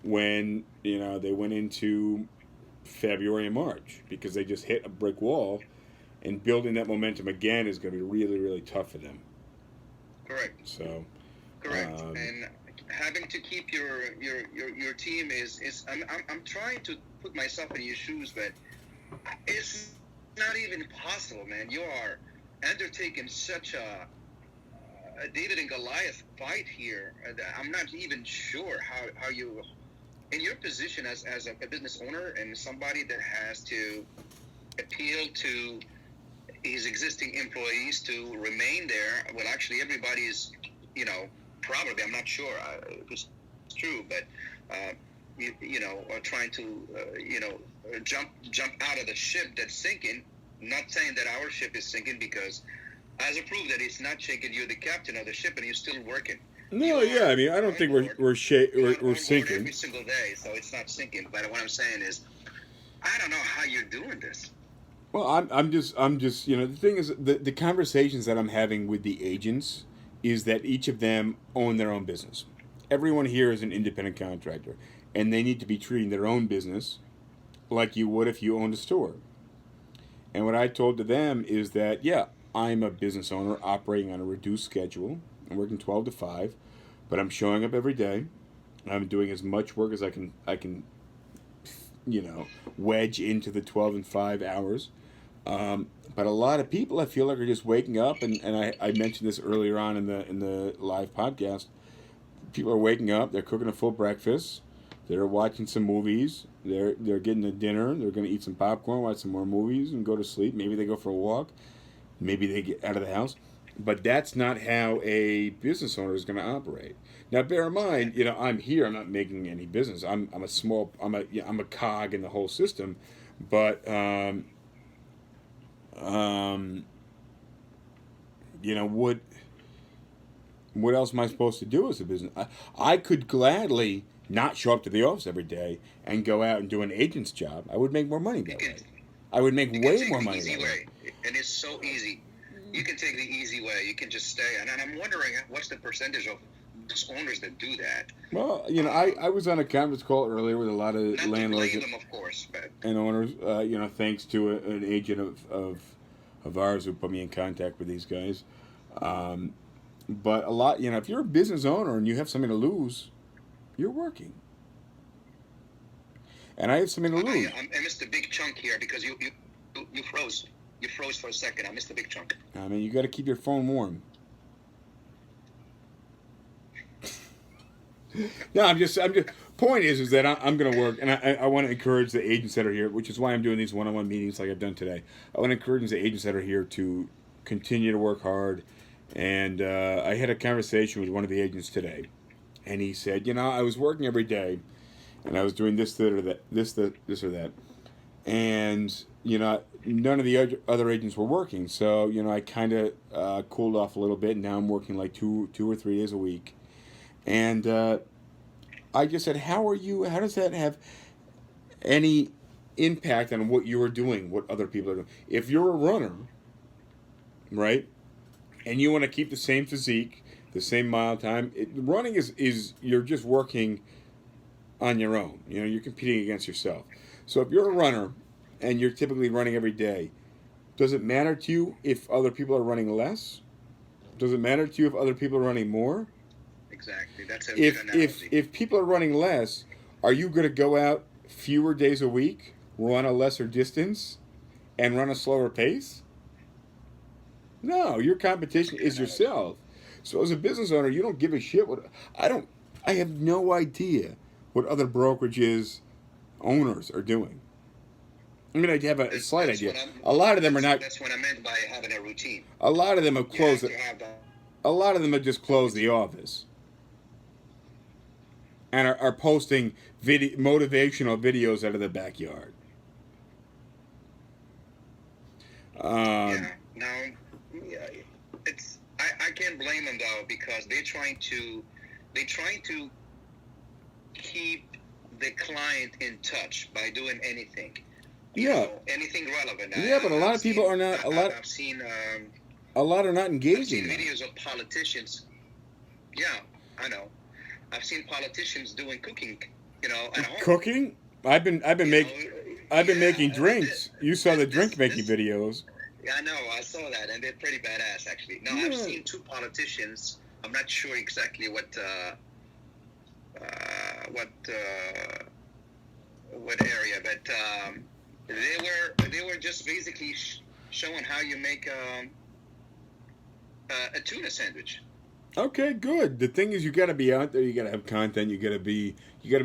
when, you know, they went into February and March, because they just hit a brick wall, and building that momentum again is going to be really, really tough for them. Correct. So. Correct. And having to keep your team is I'm trying to put myself in your shoes, but it's not even possible, man. You are undertaking such a David and Goliath fight here. I'm not even sure how you, in your position as a business owner and somebody that has to appeal to his existing employees to remain there. Well, actually, everybody is, probably, I'm not sure if it's true, but, are trying to, jump out of the ship that's sinking. Not saying that our ship is sinking, because as a proof that it's not sinking, you're the captain of the ship and you're still working. No, yeah, I mean, I don't think we're sinking every single day, so it's not sinking. But what I'm saying is, I don't know how you're doing this. Well, I'm just, the thing is, the conversations that I'm having with the agents is that each of them own their own business. Everyone here is an independent contractor, and they need to be treating their own business like you would if you owned a store. And what I told to them is that, yeah, I'm a business owner operating on a reduced schedule. I'm working 12 to 5, but I'm showing up every day. I'm doing as much work as I can wedge into the 12 and 5 hours. But a lot of people, I feel like, are just waking up, and I mentioned this earlier on in the live podcast. People are waking up, they're cooking a full breakfast, they're watching some movies, they're getting a dinner, they're going to eat some popcorn, watch some more movies, and go to sleep. Maybe they go for a walk, maybe they get out of the house. But that's not how a business owner is going to operate. Now, bear in mind, I'm here. I'm not making any business. I'm a cog in the whole system. But what else am I supposed to do as a business? I could gladly not show up to the office every day and go out and do an agent's job. I would make more money that way. I would make way more money that way. And it's so easy. You can take the easy way. You can just stay. And I'm wondering what's the percentage of those owners that do that. Well, I was on a conference call earlier with a lot of landlords them, of course, and owners. Thanks to an agent of ours who put me in contact with these guys. But a lot, if you're a business owner and you have something to lose, you're working. And I have something to lose. I missed a big chunk here because you froze. You froze for a second. I missed a big chunk. I mean, you got to keep your phone warm. No, I'm just. Point is that I'm going to work, and I want to encourage the agents that are here, which is why I'm doing these one-on-one meetings like I've done today. I want to encourage the agents that are here to continue to work hard. And I had a conversation with one of the agents today, and he said, I was working every day, and I was doing this or that, and none of the other agents were working. So I kind of cooled off a little bit, and now I'm working like 2 or 3 days a week. And I just said, how does that have any impact on what you are doing, what other people are doing? If you're a runner, right, and you want to keep the same physique, the same mile time, running is you're just working on your own. You're competing against yourself. So if you're a runner and you're typically running every day, does it matter to you if other people are running less? Does it matter to you if other people are running more? Exactly. That's a good analogy. If people are running less, are you going to go out fewer days a week, run a lesser distance, and run a slower pace? No, your competition is yourself. So as a business owner, you don't give a shit I have no idea what other brokerages owners are doing. I mean, I have a slight idea. A lot of them are not. That's what I meant by having a routine. A lot of them have closed it. A lot of them have just closed the office and are posting motivational videos out of the backyard. I can't blame them though, because they're trying to keep the client in touch by doing anything. Anything relevant. Yeah, but a lot of people are not. I've seen. A lot are not engaging. I've seen videos of politicians. Yeah, I know. I've seen politicians doing cooking. At home. Cooking? I've been making drinks. You saw the drink making videos. Yeah, I know. I saw that, and they're pretty badass, actually. No, I've seen 2 politicians. I'm not sure exactly what area, but they were just basically showing how you make a tuna sandwich. Okay, good. The thing is, you got to be out there. You got to have content. You got to be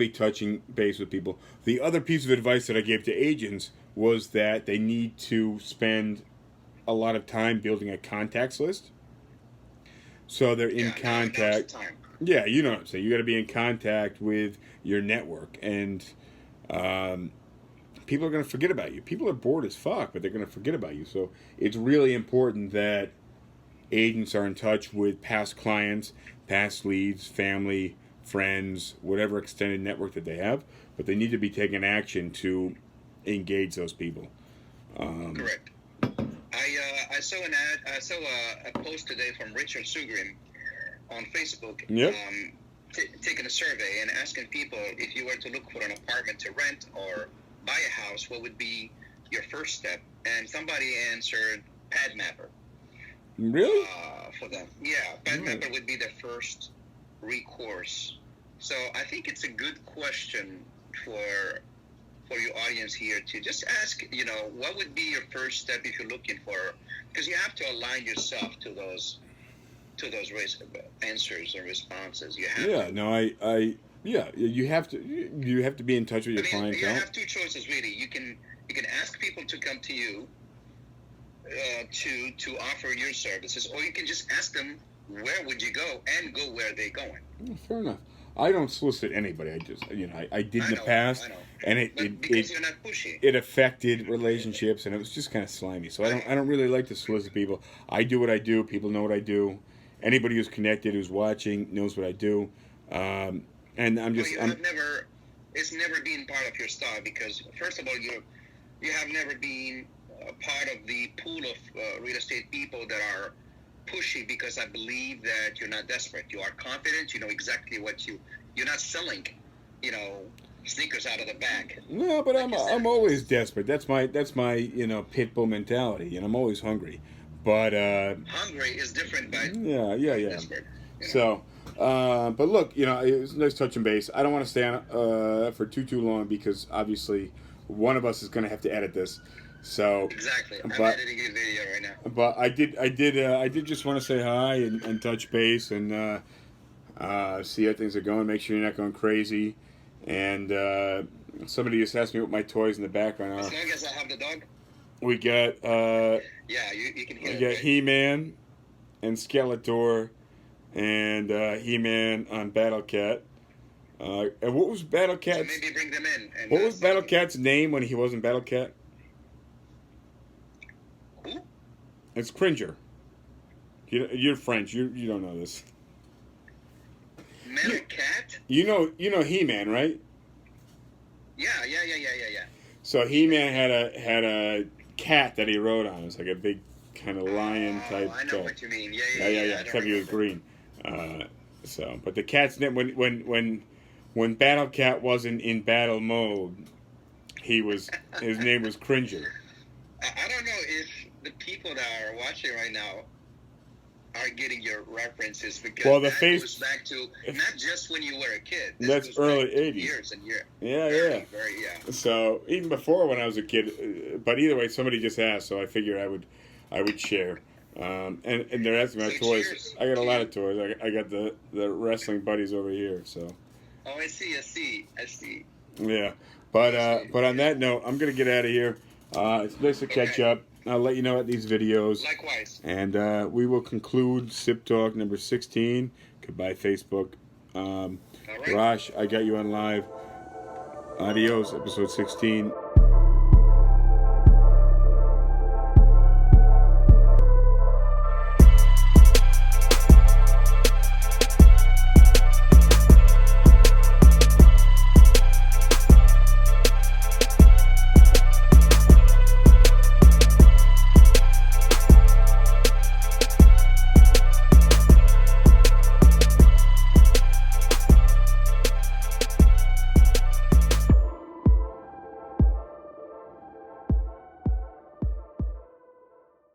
touching base with people. The other piece of advice that I gave to agents was that they need to spend a lot of time building a contacts list. So they're in contact. Yeah, you know what I'm saying. You got to be in contact with your network, and people are going to forget about you. People are bored as fuck, but they're going to forget about you. So it's really important that agents are in touch with past clients, past leads, family, friends, whatever extended network that they have. But they need to be taking action to engage those people. Correct. I saw an ad. I saw a post today from Richard Sugrin on Facebook. Yep. Taking a survey and asking people, if you were to look for an apartment to rent or buy a house, what would be your first step? And somebody answered Pad Mapper. Really? For them. Yeah, Pad Mapper would be the first recourse. So I think it's a good question for your audience here to just ask, what would be your first step if you're looking for, because you have to align yourself to those answers and responses. You have to. You have to be in touch with your clientele. You have two choices really. You can ask people to come to you to offer your services, or you can just ask them where would you go and go where they're going. Fair enough. I don't solicit anybody. I just, I did in the past, and because you're not pushy. It affected relationships, and it was just kind of slimy. So I don't really like to solicit people. I do what I do. People know what I do. Anybody who's connected, who's watching, knows what I do. And I'm just. It's never been part of your style because, first of all, you have never been a part of the pool of real estate people that are pushy, because I believe that you're not desperate. You are confident. You know exactly what you're not selling, sneakers out of the bag. No, but I'm always desperate. That's my pit bull mentality, and I'm always hungry. But hungry is different. But yeah. Desperate, So, but look, it was nice touching base. I don't want to stay on for too long because obviously one of us is going to have to edit this. So exactly, I'm editing a video right now. But I did just want to say hi and touch base and see how things are going. Make sure you're not going crazy. And somebody just asked me what my toys in the background are. As long as I have the dog. We got you can hear. We got He-Man and Skeletor and He-Man on Battle Cat. And what was Battle Cat's? So maybe bring them in. And what was Battle Cat's name when he wasn't Battle Cat? Who? It's Cringer. You're French. You don't know this. Metal Cat? You know He-Man, right? Yeah. So He-Man had a cat that he rode on. It was like a big kind of lion type. I know what you mean. Yeah. Except he was green. But the cat's name when Battle Cat wasn't in battle mode, his name was Cringer. I don't know if the people that are watching right now are getting your references, because goes back to not just when you were a kid. That's early 80s. Years and years. Yeah. Very. So even before when I was a kid, but either way, somebody just asked, so I figured I would share. And they're asking about toys. Cheers. I got a lot of toys. I got the wrestling buddies over here. So. Oh, I see. Yeah, but on that note, I'm gonna get out of here. It's nice to catch up. I'll let you know at these videos. Likewise. And we will conclude SipTalk number 16. Goodbye, Facebook. All right. Roshd, I got you on live. Adios, episode 16.